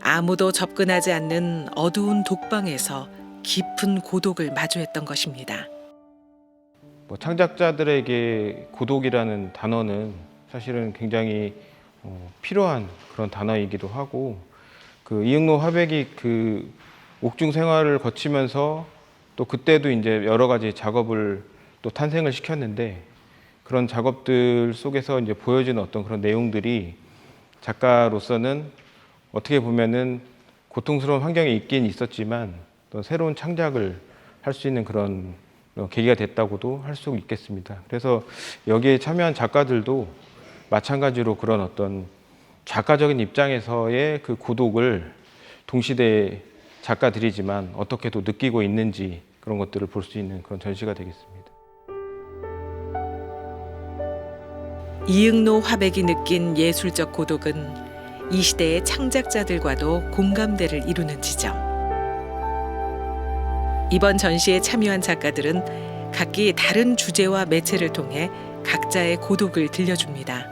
아무도 접근하지 않는 어두운 독방에서 깊은 고독을 마주했던 것입니다. 창작자들에게 고독이라는 단어는 사실은 굉장히 필요한 그런 단어이기도 하고 그 이응로 화백이 그 옥중 생활을 거치면서 또 그때도 이제 여러 가지 작업을 또 탄생을 시켰는데 그런 작업들 속에서 이제 보여지는 어떤 그런 내용들이 작가로서는 어떻게 보면은 고통스러운 환경에 있긴 있었지만 또 새로운 창작을 할 수 있는 그런 계기가 됐다고도 할 수 있겠습니다. 그래서 여기에 참여한 작가들도 마찬가지로 그런 어떤 작가적인 입장에서의 그 고독을 동시대 작가들이지만 어떻게 또 느끼고 있는지 그런 것들을 볼 수 있는 그런 전시가 되겠습니다. 이응노 화백이 느낀 예술적 고독은 이 시대의 창작자들과도 공감대를 이루는 지점. 이번 전시에 참여한 작가들은 각기 다른 주제와 매체를 통해 각자의 고독을 들려줍니다.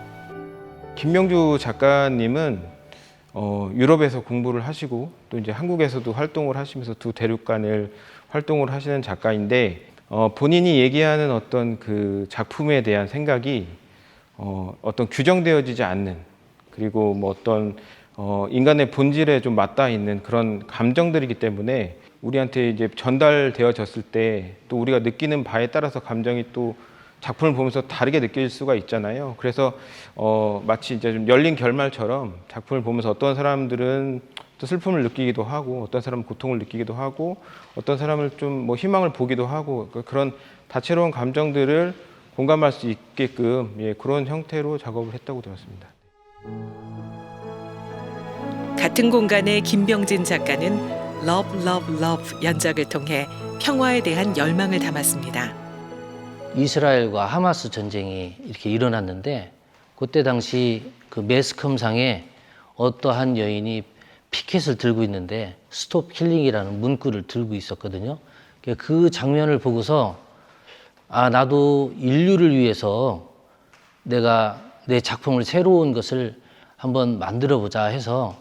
김명주 작가님은 유럽에서 공부를 하시고 또 이제 한국에서도 활동을 하시면서 두 대륙간을 활동을 하시는 작가인데 본인이 얘기하는 어떤 그 작품에 대한 생각이 어떤 규정되어지지 않는, 그리고 뭐 어떤 인간의 본질에 좀 맞닿아 있는 그런 감정들이기 때문에 우리한테 이제 전달되어졌을 때 또 우리가 느끼는 바에 따라서 감정이 또 작품을 보면서 다르게 느껴질 수가 있잖아요. 그래서 마치 이제 좀 열린 결말처럼 작품을 보면서 어떤 사람들은 또 슬픔을 느끼기도 하고, 어떤 사람은 고통을 느끼기도 하고, 어떤 사람은 좀 뭐 희망을 보기도 하고, 그런 다채로운 감정들을 공감할 수 있게끔 그런 형태로 작업을 했다고 들었습니다. 같은 공간의 김병진 작가는 Love, Love, Love 연작을 통해 평화에 대한 열망을 담았습니다. 이스라엘과 하마스 전쟁이 이렇게 일어났는데 그때 당시 그 매스컴상에 어떠한 여인이 피켓을 들고 있는데 스톱 킬링이라는 문구를 들고 있었거든요. 그 장면을 보고서 나도 인류를 위해서 내가 내 작품을 새로운 것을 한번 만들어 보자 해서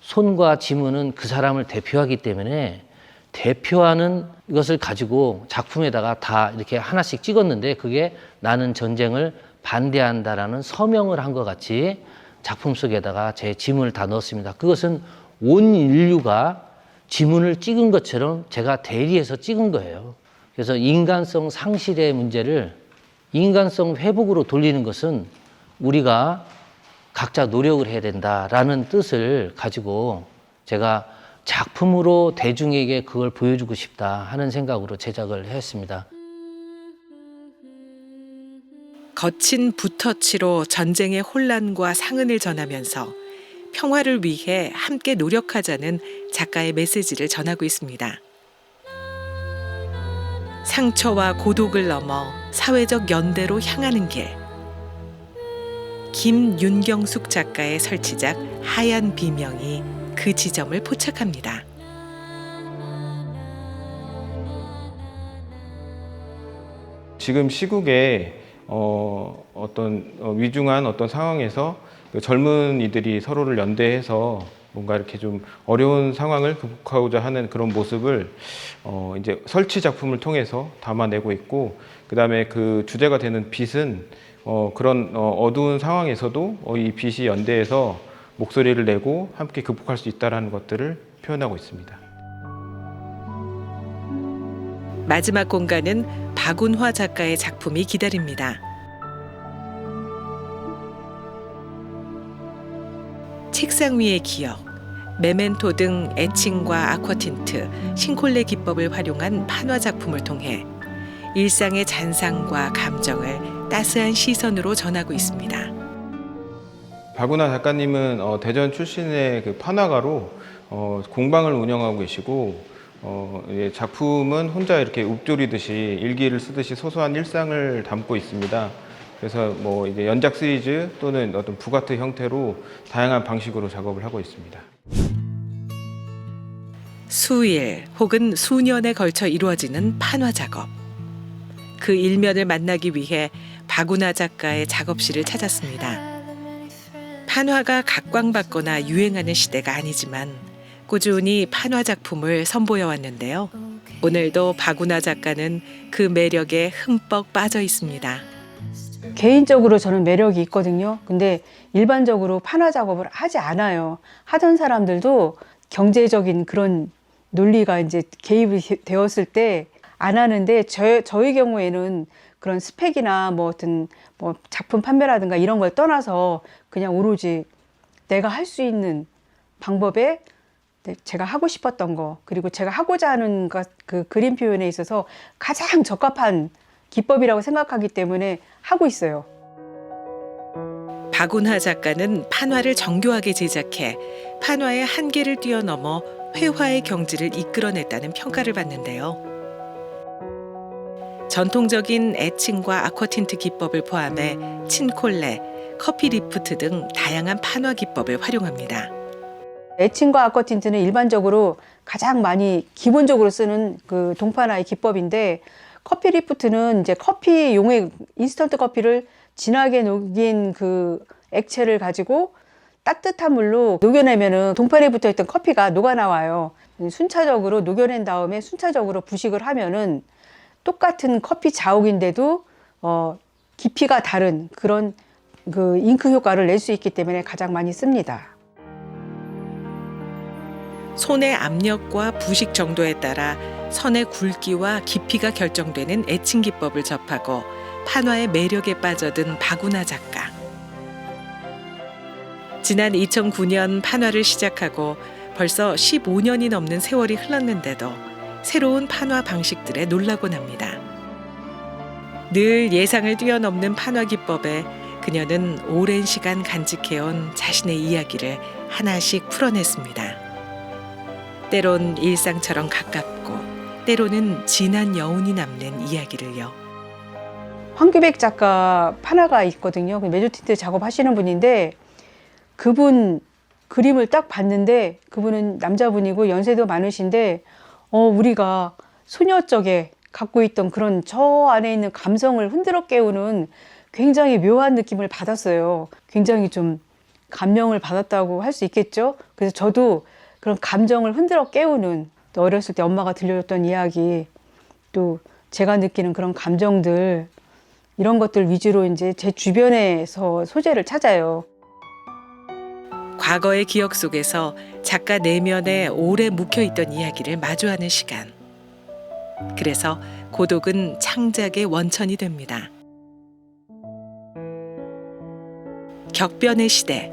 손과 지문은 그 사람을 대표하기 때문에 대표하는 것을 가지고 작품에다가 다 이렇게 하나씩 찍었는데 그게 나는 전쟁을 반대한다라는 서명을 한 것 같이 작품 속에다가 제 지문을 다 넣었습니다. 그것은 온 인류가 지문을 찍은 것처럼 제가 대리해서 찍은 거예요. 그래서 인간성 상실의 문제를 인간성 회복으로 돌리는 것은 우리가 각자 노력을 해야 된다라는 뜻을 가지고 제가 작품으로 대중에게 그걸 보여주고 싶다 하는 생각으로 제작을 했습니다. 거친 붓터치로 전쟁의 혼란과 상흔을 전하면서 평화를 위해 함께 노력하자는 작가의 메시지를 전하고 있습니다. 상처와 고독을 넘어 사회적 연대로 향하는 길. 김윤경숙 작가의 설치작 하얀 비명이 그 지점을 포착합니다. 지금 시국에 어떤 위중한 어떤 상황에서 젊은이들이 서로를 연대해서 뭔가 이렇게 좀 어려운 상황을 극복하고자 하는 그런 모습을 이제 설치 작품을 통해서 담아내고 있고, 그다음에 그 주제가 되는 빛은 그런 어두운 상황에서도 이 빛이 연대해서 목소리를 내고 함께 극복할 수 있다는 것들을 표현하고 있습니다. 마지막 공간은 박운화 작가의 작품이 기다립니다. 책상 위의 기억, 메멘토 등 애칭과 아쿠아틴트, 싱콜레 기법을 활용한 판화 작품을 통해 일상의 잔상과 감정을 따스한 시선으로 전하고 있습니다. 박운화 작가님은 대전 출신의 그 판화가로 공방을 운영하고 계시고, 작품은 혼자 이렇게 읊조리듯이 일기를 쓰듯이 소소한 일상을 담고 있습니다. 그래서 뭐 이제 연작 시리즈 또는 어떤 부가트 형태로 다양한 방식으로 작업을 하고 있습니다. 수일 혹은 수년에 걸쳐 이루어지는 판화 작업. 그 일면을 만나기 위해 박운화 작가의 작업실을 찾았습니다. 판화가 각광받거나 유행하는 시대가 아니지만 꾸준히 판화 작품을 선보여 왔는데요. 오늘도 박운화 작가는 그 매력에 흠뻑 빠져 있습니다. 개인적으로 저는 매력이 있거든요. 근데 일반적으로 판화 작업을 하지 않아요. 하던 사람들도 경제적인 그런 논리가 이제 개입이 되었을 때 안 하는데 저희 경우에는 그런 스펙이나 뭐 어떤 뭐 작품 판매라든가 이런 걸 떠나서 그냥 오로지 내가 할 수 있는 방법에 제가 하고 싶었던 거, 그리고 제가 하고자 하는 것, 그 그림 표현에 있어서 가장 적합한 기법이라고 생각하기 때문에 하고 있어요. 박운화 작가는 판화를 정교하게 제작해 판화의 한계를 뛰어넘어 회화의 경지를 이끌어냈다는 평가를 받는데요. 전통적인 애칭과 아쿠아틴트 기법을 포함해 친콜레, 커피 리프트 등 다양한 판화 기법을 활용합니다. 에칭과 아쿠아틴트는 일반적으로 가장 많이 기본적으로 쓰는 그 동판화의 기법인데, 커피 리프트는 이제 커피용의 인스턴트 커피를 진하게 녹인 그 액체를 가지고 따뜻한 물로 녹여내면은 동판에 붙어 있던 커피가 녹아 나와요. 순차적으로 녹여낸 다음에 순차적으로 부식을 하면은 똑같은 커피 자욱인데도 깊이가 다른 그런 그 잉크 효과를 낼 수 있기 때문에 가장 많이 씁니다. 손의 압력과 부식 정도에 따라 선의 굵기와 깊이가 결정되는 에칭 기법을 접하고 판화의 매력에 빠져든 박운하 작가. 지난 2009년 판화를 시작하고 벌써 15년이 넘는 세월이 흘렀는데도 새로운 판화 방식들에 놀라곤 합니다. 늘 예상을 뛰어넘는 판화 기법에 그녀는 오랜 시간 간직해온 자신의 이야기를 하나씩 풀어냈습니다. 때론 일상처럼 가깝고 때로는 진한 여운이 남는 이야기를요. 황규백 작가 판화가 있거든요. 메조틴트 작업하시는 분인데 그분 그림을 딱 봤는데 그분은 남자분이고 연세도 많으신데 우리가 소녀적에 갖고 있던 그런 저 안에 있는 감성을 흔들어 깨우는 굉장히 묘한 느낌을 받았어요. 굉장히 좀 감명을 받았다고 할 수 있겠죠. 그래서 저도 그런 감정을 흔들어 깨우는, 또 어렸을 때 엄마가 들려줬던 이야기, 또 제가 느끼는 그런 감정들, 이런 것들 위주로 이제 제 주변에서 소재를 찾아요. 과거의 기억 속에서 작가 내면에 오래 묵혀있던 이야기를 마주하는 시간. 그래서 고독은 창작의 원천이 됩니다. 격변의 시대,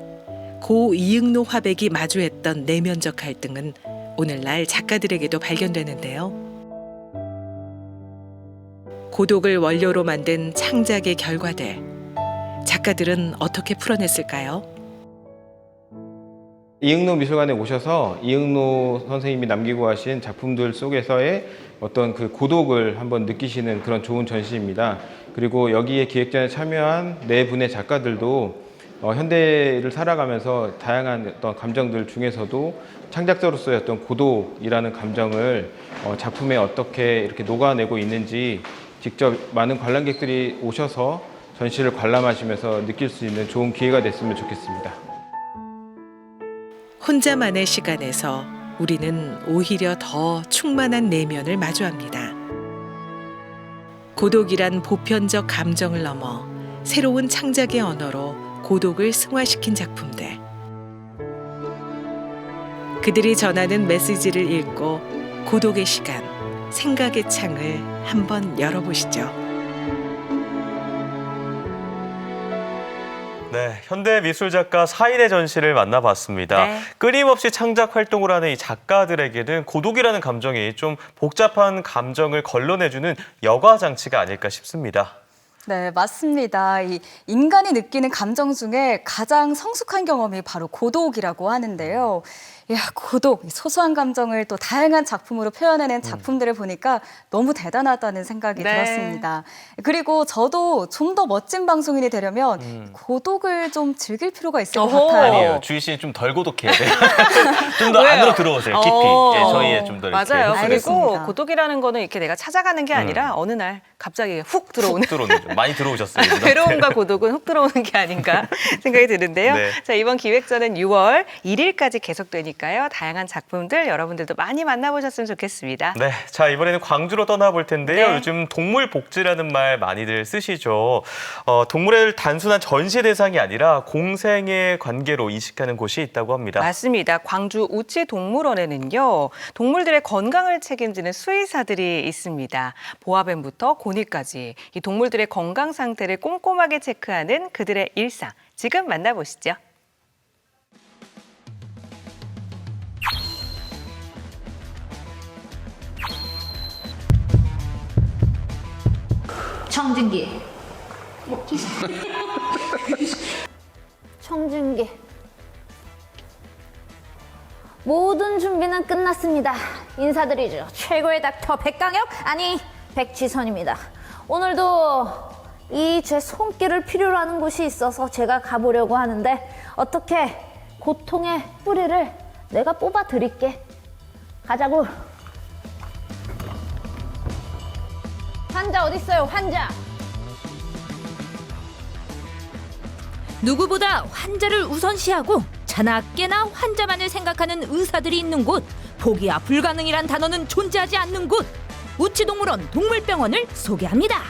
고 이응노 화백이 마주했던 내면적 갈등은 오늘날 작가들에게도 발견되는데요. 고독을 원료로 만든 창작의 결과들, 작가들은 어떻게 풀어냈을까요? 이응노 미술관에 오셔서 이응노 선생님이 남기고 가신 작품들 속에서의 어떤 그 고독을 한번 느끼시는 그런 좋은 전시입니다. 그리고 여기에 기획전에 참여한 네 분의 작가들도 현대를 살아가면서 다양한 어떤 감정들 중에서도 창작자로서의 어떤 고독이라는 감정을 작품에 어떻게 이렇게 녹아내고 있는지 직접 많은 관람객들이 오셔서 전시를 관람하시면서 느낄 수 있는 좋은 기회가 됐으면 좋겠습니다. 혼자만의 시간에서 우리는 오히려 더 충만한 내면을 마주합니다. 고독이란 보편적 감정을 넘어 새로운 창작의 언어로 고독을 승화시킨 작품들. 그들이 전하는 메시지를 읽고 고독의 시간, 생각의 창을 한번 열어보시죠. 네, 현대미술작가 4인의 전시를 만나봤습니다. 네. 끊임없이 창작 활동을 하는 이 작가들에게는 고독이라는 감정이 좀 복잡한 감정을 걸러내주는 여과 장치가 아닐까 싶습니다. 네, 맞습니다. 이 인간이 느끼는 감정 중에 가장 성숙한 경험이 바로 고독이라고 하는데요. 야, 고독, 소소한 감정을 또 다양한 작품으로 표현해낸 작품들을 보니까 너무 대단하다는 생각이 네. 들었습니다. 그리고 저도 좀 더 멋진 방송인이 되려면 고독을 좀 즐길 필요가 있을 것 같아요. 아니에요. 주희 씨는 좀 덜 고독해야 돼요. 좀 더 안으로 들어오세요. 깊이. 예, 저희의 좀 더 이렇게. 맞아요. 흡수되고. 그리고 알겠습니다. 고독이라는 거는 이렇게 내가 찾아가는 게 아니라 어느 날 갑자기 훅 들어오는. 훅 들어오는 좀 많이 들어오셨어요. 외로움과 고독은 훅 들어오는 게 아닌가 생각이 드는데요. 네. 자, 이번 기획전은 6월 1일까지 계속되니까요. 다양한 작품들 여러분들도 많이 만나보셨으면 좋겠습니다. 네, 자 이번에는 광주로 떠나볼 텐데요. 네. 요즘 동물 복지라는 말 많이들 쓰시죠. 동물을 단순한 전시 대상이 아니라 공생의 관계로 인식하는 곳이 있다고 합니다. 맞습니다. 광주 우치동물원에는요. 동물들의 건강을 책임지는 수의사들이 있습니다. 보아뱀부터 고니까지 이 동물들의 건강 상태를 꼼꼼하게 체크하는 그들의 일상. 지금 만나보시죠. 청진기. 청진기. 모든 준비는 끝났습니다. 인사드리죠. 최고의 닥터 백강혁, 아니 백지선입니다. 오늘도 이 제 손길을 필요로 하는 곳이 있어서 제가 가보려고 하는데 어떻게 고통의 뿌리를 내가 뽑아 드릴게. 가자고. 환자 어디 있어요? 환자. 누구보다 환자를 우선시하고 자나 깨나 환자만을 생각하는 의사들이 있는 곳, 포기야 불가능이란 단어는 존재하지 않는 곳, 우치동물원 동물병원을 소개합니다.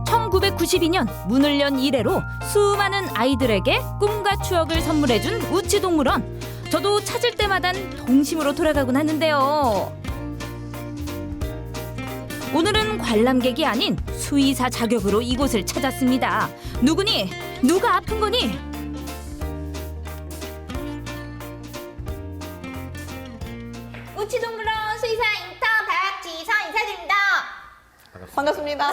1992년 문을 연 이래로 수많은 아이들에게 꿈과 추억을 선물해준 우치동물원. 저도 찾을 때마다 동심으로 돌아가곤 하는데요. 오늘은 관람객이 아닌 수의사 자격으로 이곳을 찾았습니다. 누구니? 누가 아픈 거니? 우치동물원 수의사 인턴 박지선 인사드립니다. 반갑습니다.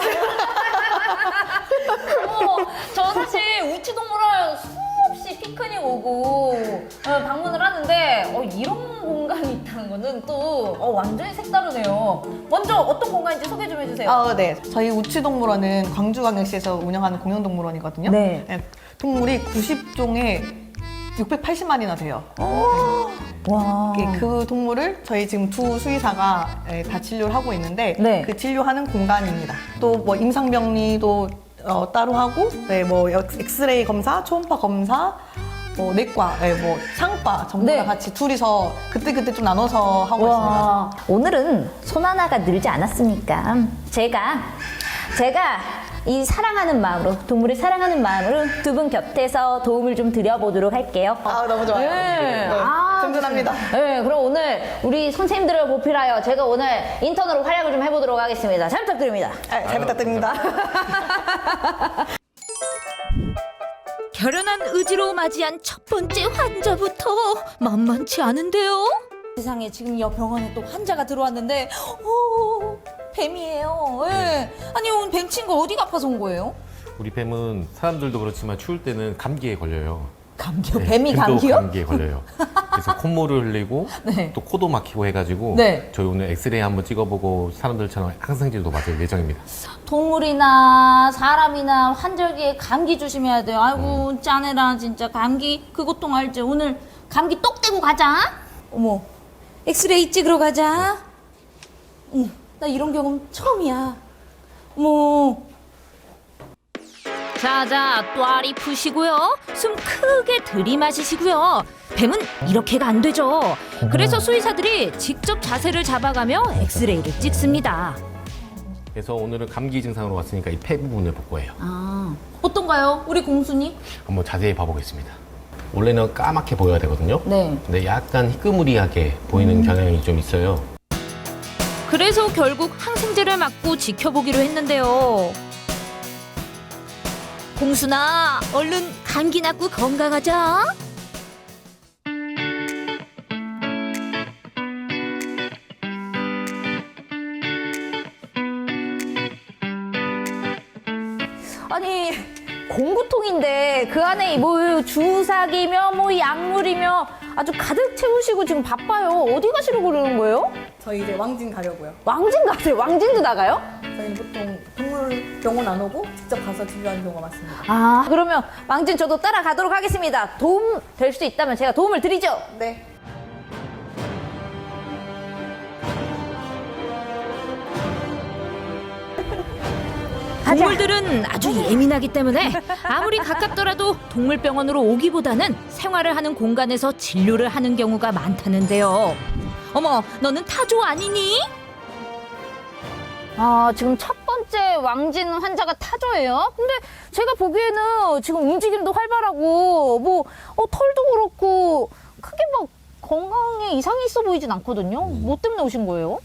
저 사실 우치동물원 수없이 피크닉 오고 방문을 하는데 이런 공간이 있다는 거는 또 완전히 색다르네요. 먼저 어떤 공간인지 소개 좀 해주세요. 네. 저희 우치동물원은 광주광역시에서 운영하는 공영동물원이거든요. 네. 동물이 90종에 680마리나 돼요. 와. 그 동물을 저희 지금 두 수의사가 다 진료를 하고 있는데 그 진료하는 공간입니다. 또 뭐 임상병리도 따로 하고, 뭐 엑스레이 검사, 초음파 검사, 뭐 내과, 뭐 상과 전부 다 같이 둘이서 그때그때 좀 나눠서 하고 있습니다. 오늘은 손 하나가 늘지 않았습니까? 제가 이 사랑하는 마음으로, 동물을 사랑하는 마음으로 두 분 곁에서 도움을 좀 드려보도록 할게요. 너무 좋아요. 네. 든든합니다. 네, 그럼 오늘 우리 선생님들을 보필하여 제가 오늘 인턴으로 활약을 좀 해보도록 하겠습니다. 잘 부탁드립니다. 잘 부탁드립니다. 결연한 의지로 맞이한 첫 번째 환자부터 만만치 않은데요. 세상에, 지금 이 병원에 또 환자가 들어왔는데 뱀이에요. 아니 오늘 뱀 친 거 어디가 아파서 온 거예요? 우리 뱀은 사람들도 그렇지만 추울 때는 감기에 걸려요. 감기요? 네, 뱀이 뱀도 감기요? 감기에 걸려요. 그래서 콧물을 흘리고 또 코도 막히고 해가지고 저희 오늘 엑스레이 한번 찍어보고 사람들처럼 항생제도 맞을 예정입니다. 동물이나 사람이나 환절기에 감기 조심해야 돼요. 아이고 짠해라 진짜. 감기 그 고통 알지? 오늘 감기 똑 떼고 가자. 어머, 엑스레이 찍으러 가자. 나 이런 경험 처음이야. 어머. 자자, 또아리 푸시고요. 숨 크게 들이마시시고요. 뱀은 이렇게가 안 되죠. 그래서 수의사들이 직접 자세를 잡아가며 엑스레이를 찍습니다. 그래서 오늘은 감기 증상으로 왔으니까 이 폐 부분을 볼 거예요. 어떤가요? 우리 공순이? 한번 자세히 봐보겠습니다. 원래는 까맣게 보여야 되거든요. 네. 근데 약간 희끄무리하게 보이는 경향이 좀 있어요. 그래서 결국 항생제를 맞고 지켜보기로 했는데요. 공순아, 얼른 감기 낫고 건강하자. 아니 공구통인데 그 안에 뭐 주사기며 뭐 약물이며 아주 가득 채우시고 지금 바빠요. 어디 가시려고 그러는 거예요? 저희 이제 왕진 가려고요. 왕진 가세요? 왕진도 나가요? 저희는 보통 동물병원 안 오고 직접 가서 진료하는 경우가 많습니다. 아, 그러면 왕진 저도 따라가도록 하겠습니다. 도움 될 수 있다면 제가 도움을 드리죠. 네. 동물들은 아주 예민하기 때문에 아무리 가깝더라도 동물병원으로 오기보다는 생활을 하는 공간에서 진료를 하는 경우가 많다는데요. 어머, 너는 타조 아니니? 지금 첫 번째 왕진 환자가 타조예요. 근데 제가 보기에는 지금 움직임도 활발하고 뭐 털도 그렇고 크게 막 건강에 이상이 있어 보이진 않거든요. 뭐 때문에 오신 거예요?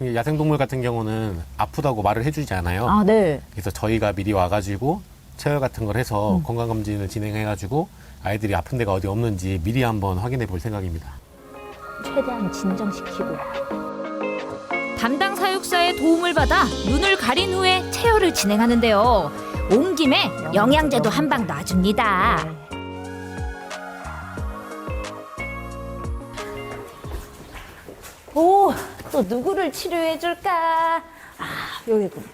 야생동물 같은 경우는 아프다고 말을 해주지 않아요. 아, 네. 그래서 저희가 미리 와가지고 체열 같은 걸 해서 건강검진을 진행해가지고 아이들이 아픈 데가 어디 없는지 미리 한번 확인해 볼 생각입니다. 최대한 진정시키고. 담당 사육사의 도움을 받아 눈을 가린 후에 체열을 진행하는데요. 온 김에 영양제도 한 방 놔줍니다. 오, 또 누구를 치료해줄까? 여기군.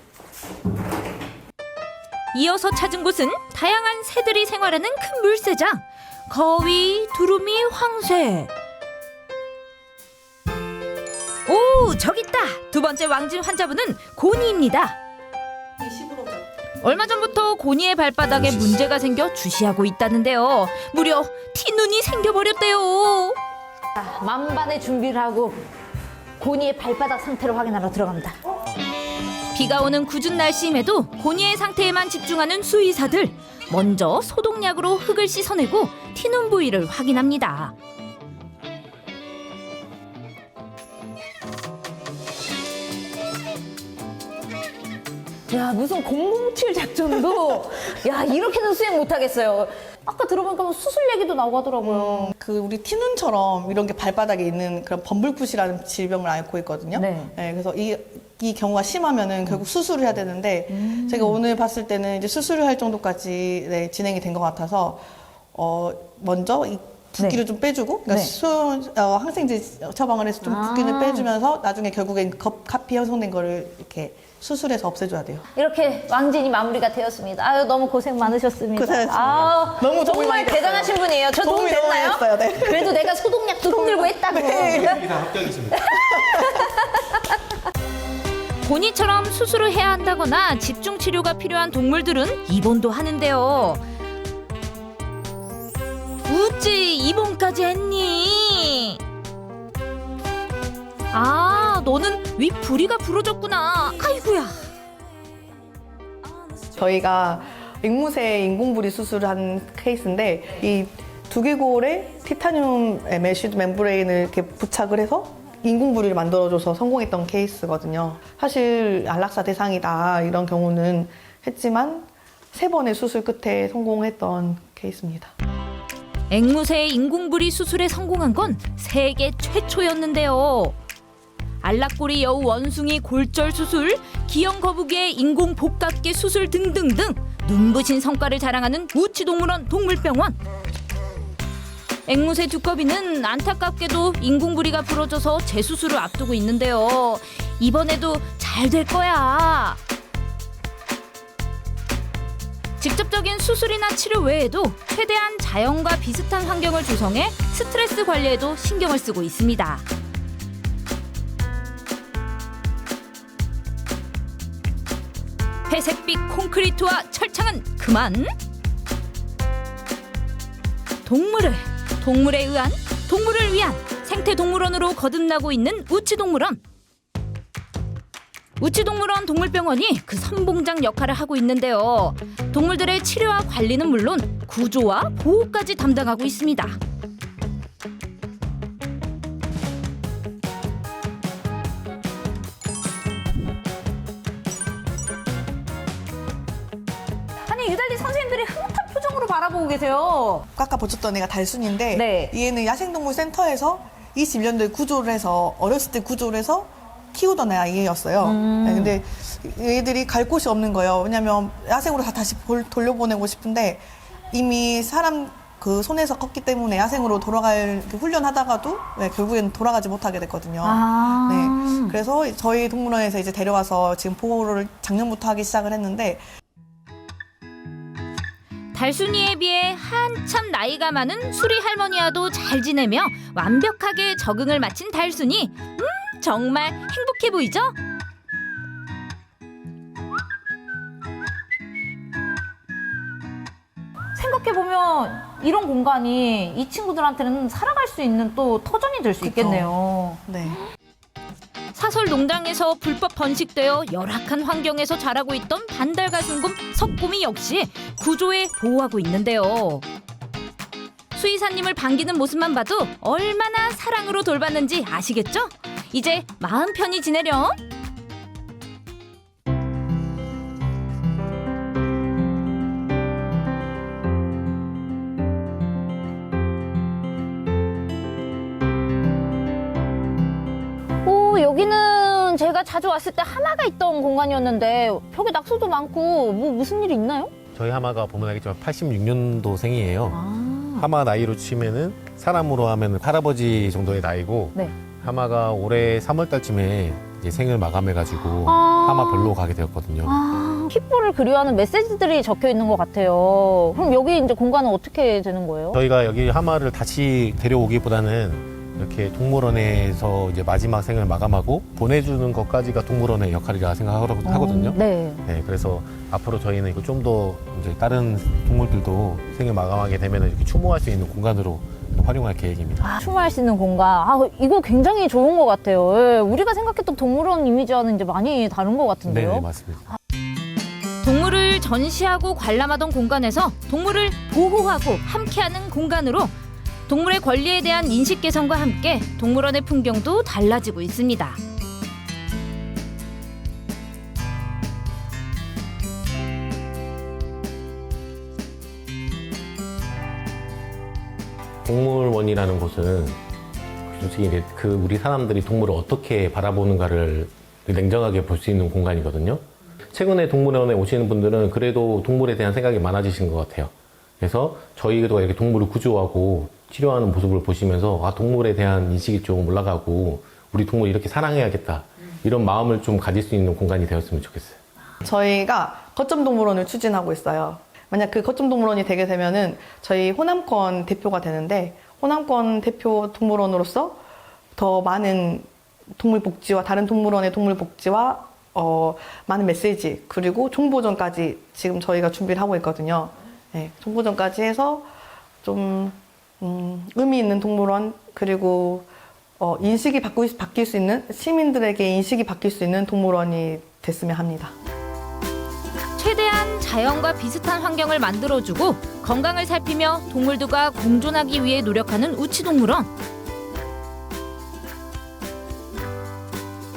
이어서 찾은 곳은 다양한 새들이 생활하는 큰 물새장. 거위, 두루미, 황새. 오, 저기 있다. 두 번째 왕진 환자분은 고니입니다. 얼마 전부터 고니의 발바닥에 문제가 생겨 주시하고 있다는데요. 무려 티눈이 생겨버렸대요. 만반의 준비를 하고 고니의 발바닥 상태를 확인하러 들어갑니다. 비가 오는 궂은 날씨임에도 고니의 상태에만 집중하는 수의사들. 먼저 소독약으로 흙을 씻어내고 티눈 부위를 확인합니다. 야, 무슨 007 작전도 야, 이렇게는 수행 못하겠어요. 아까 들어보니까 뭐 수술 얘기도 나오고 하더라고요. 그 우리 티눈처럼 이런 게 발바닥에 있는 그런 범블굿이라는 질병을 앓고 있거든요. 네, 그래서 이 경우가 심하면은 결국 수술을 해야 되는데 제가 오늘 봤을 때는 이제 수술을 할 정도까지 진행이 된 것 같아서 먼저 이 붓기를 좀 빼주고 그러니까 항생제 처방을 해서 좀 붓기를 빼주면서 나중에 결국엔 카피 형성된 거를 이렇게 수술해서 없애줘야 돼요. 이렇게 왕진이 마무리가 되었습니다. 아유, 너무 고생 많으셨습니다. 고생하셨습니다. 너무 도움이 정말 많이 됐어요. 대단하신 분이에요. 저 도움 됐나요? 됐어요. 네. 그래도 내가 소독약도 흔들고 했다고. 합격이십니다. 고니처럼 수술을 해야 한다거나 집중 치료가 필요한 동물들은 입원도 하는데요. 어찌 입원까지 했니? 너는 위 부리가 부러졌구나. 아이고야. 저희가 앵무새 인공부리 수술을 한 케이스인데 이 두개골에 티타늄 메쉬드 멤브레인을 이렇게 부착을 해서 인공부리를 만들어줘서 성공했던 케이스거든요. 사실 안락사 대상이다 이런 경우는 했지만 3번의 수술 끝에 성공했던 케이스입니다. 앵무새의 인공부리 수술에 성공한 건 세계 최초였는데요. 알락꼬리 여우 원숭이 골절 수술, 기형 거북이의 인공 복각계 수술 등등등 눈부신 성과를 자랑하는 우치동물원 동물병원. 앵무새 두꺼비는 안타깝게도 인공부리가 부러져서 재수술을 앞두고 있는데요. 이번에도 잘 될 거야. 직접적인 수술이나 치료 외에도 최대한 자연과 비슷한 환경을 조성해 스트레스 관리에도 신경을 쓰고 있습니다. 회색빛 콘크리트와 철창은 그만. 동물에 의한, 동물을 위한 생태동물원으로 거듭나고 있는 우치동물원. 우치동물원 동물병원이 그 선봉장 역할을 하고 있는데요. 동물들의 치료와 관리는 물론 구조와 보호까지 담당하고 있습니다. 아니, 유달리 선생님들이 흐뭇한 표정으로 바라보고 계세요. 아까 보셨던 애가 달순인데 네. 얘는 야생동물센터에서 21년도에 구조를 해서 어렸을 때 구조를 해서 키우던 아이였어요. 네, 근데 얘들이 갈 곳이 없는 거예요. 왜냐면 야생으로 다시 돌려보내고 싶은데 이미 사람 그 손에서 컸기 때문에 야생으로 돌아갈 훈련하다가도 결국엔 돌아가지 못하게 됐거든요. 네, 그래서 저희 동물원에서 이제 데려와서 지금 보호를 작년부터 하기 시작을 했는데 달순이에 비해 한참 나이가 많은 수리 할머니와도 잘 지내며 완벽하게 적응을 마친 달순이 정말 행복해 보이죠? 생각해보면 이런 공간이 이 친구들한테는 살아갈 수 있는 또 터전이 될 수 있겠네요. 네. 사설 농장에서 불법 번식되어 열악한 환경에서 자라고 있던 반달가슴곰 석곰이 역시 구조에 보호하고 있는데요. 수의사님을 반기는 모습만 봐도 얼마나 사랑으로 돌봤는지 아시겠죠? 이제 마음 편히 지내렴. 여기는 제가 자주 왔을 때 하마가 있던 공간이었는데 벽에 낙서도 많고 무슨 일이 있나요? 저희 하마가 보면 알겠지만 86년도생이에요. 하마 나이로 치면은 사람으로 하면 할아버지 정도의 나이고 네. 하마가 올해 3월 달쯤에 이제 생을 마감해가지고 하마별로 가게 되었거든요. 킥보를 그리워하는 메시지들이 적혀 있는 것 같아요. 그럼 여기 이제 공간은 어떻게 되는 거예요? 저희가 여기 하마를 다시 데려오기보다는 이렇게 동물원에서 이제 마지막 생을 마감하고 보내주는 것까지가 동물원의 역할이라 생각하거든요. 네. 네, 그래서 앞으로 저희는 이거 좀 더 이제 다른 동물들도 생을 마감하게 되면 이렇게 추모할 수 있는 공간으로 활용할 계획입니다. 추모할 수 있는 공간. 이거 굉장히 좋은 것 같아요. 예, 우리가 생각했던 동물원 이미지와는 이제 많이 다른 것 같은데요. 네, 맞습니다. 동물을 전시하고 관람하던 공간에서 동물을 보호하고 함께하는 공간으로 동물의 권리에 대한 인식 개선과 함께 동물원의 풍경도 달라지고 있습니다. 동물원이라는 곳은 솔직히 이제 우리 사람들이 동물을 어떻게 바라보는가를 냉정하게 볼 수 있는 공간이거든요. 최근에 동물원에 오시는 분들은 그래도 동물에 대한 생각이 많아지신 것 같아요. 그래서 저희도 이렇게 동물을 구조하고 치료하는 모습을 보시면서 동물에 대한 인식이 좀 올라가고 우리 동물 이렇게 사랑해야겠다 이런 마음을 좀 가질 수 있는 공간이 되었으면 좋겠어요. 저희가 거점동물원을 추진하고 있어요. 만약 그 거점동물원이 되게 되면은 저희 호남권 대표가 되는데 호남권 대표 동물원으로서 더 많은 동물 복지와 다른 동물원의 동물 복지와 많은 메시지 그리고 정보전까지 지금 저희가 준비를 하고 있거든요. 네, 정보전까지 해서 좀 의미 있는 동물원 그리고 인식이 바뀔 수 있는 시민들에게 인식이 바뀔 수 있는 동물원이 됐으면 합니다. 최대한 자연과 비슷한 환경을 만들어주고 건강을 살피며 동물들과 공존하기 위해 노력하는 우치동물원.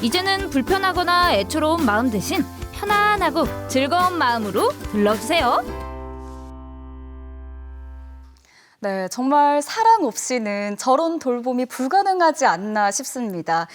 이제는 불편하거나 애처로운 마음 대신 편안하고 즐거운 마음으로 들러주세요. 네, 정말 사랑 없이는 저런 돌봄이 불가능하지 않나 싶습니다.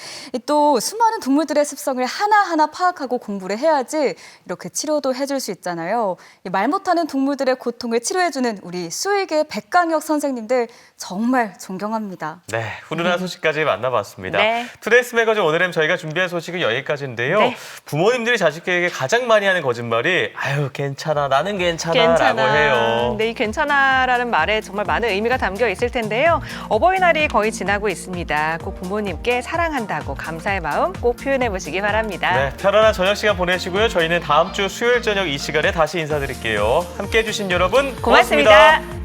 또 수많은 동물들의 습성을 하나하나 파악하고 공부를 해야지 이렇게 치료도 해줄 수 있잖아요. 말 못하는 동물들의 고통을 치료해주는 우리 수의계 백강혁 선생님들 정말 존경합니다. 네, 훈훈한 소식까지 만나봤습니다. 네. 투데이스 매거진 오늘은 저희가 준비한 소식은 여기까지인데요. 네. 부모님들이 자식에게 가장 많이 하는 거짓말이 아유 괜찮아, 나는 괜찮아라고 해요. 네, 이 괜찮아라는 말에 정말 많은 의미가 담겨 있을 텐데요. 어버이날이 거의 지나고 있습니다. 꼭 부모님께 사랑한다고 감사의 마음 꼭 표현해 보시기 바랍니다. 네, 편안한 저녁 시간 보내시고요. 저희는 다음 주 수요일 저녁 이 시간에 다시 인사드릴게요. 함께해 주신 여러분 고맙습니다.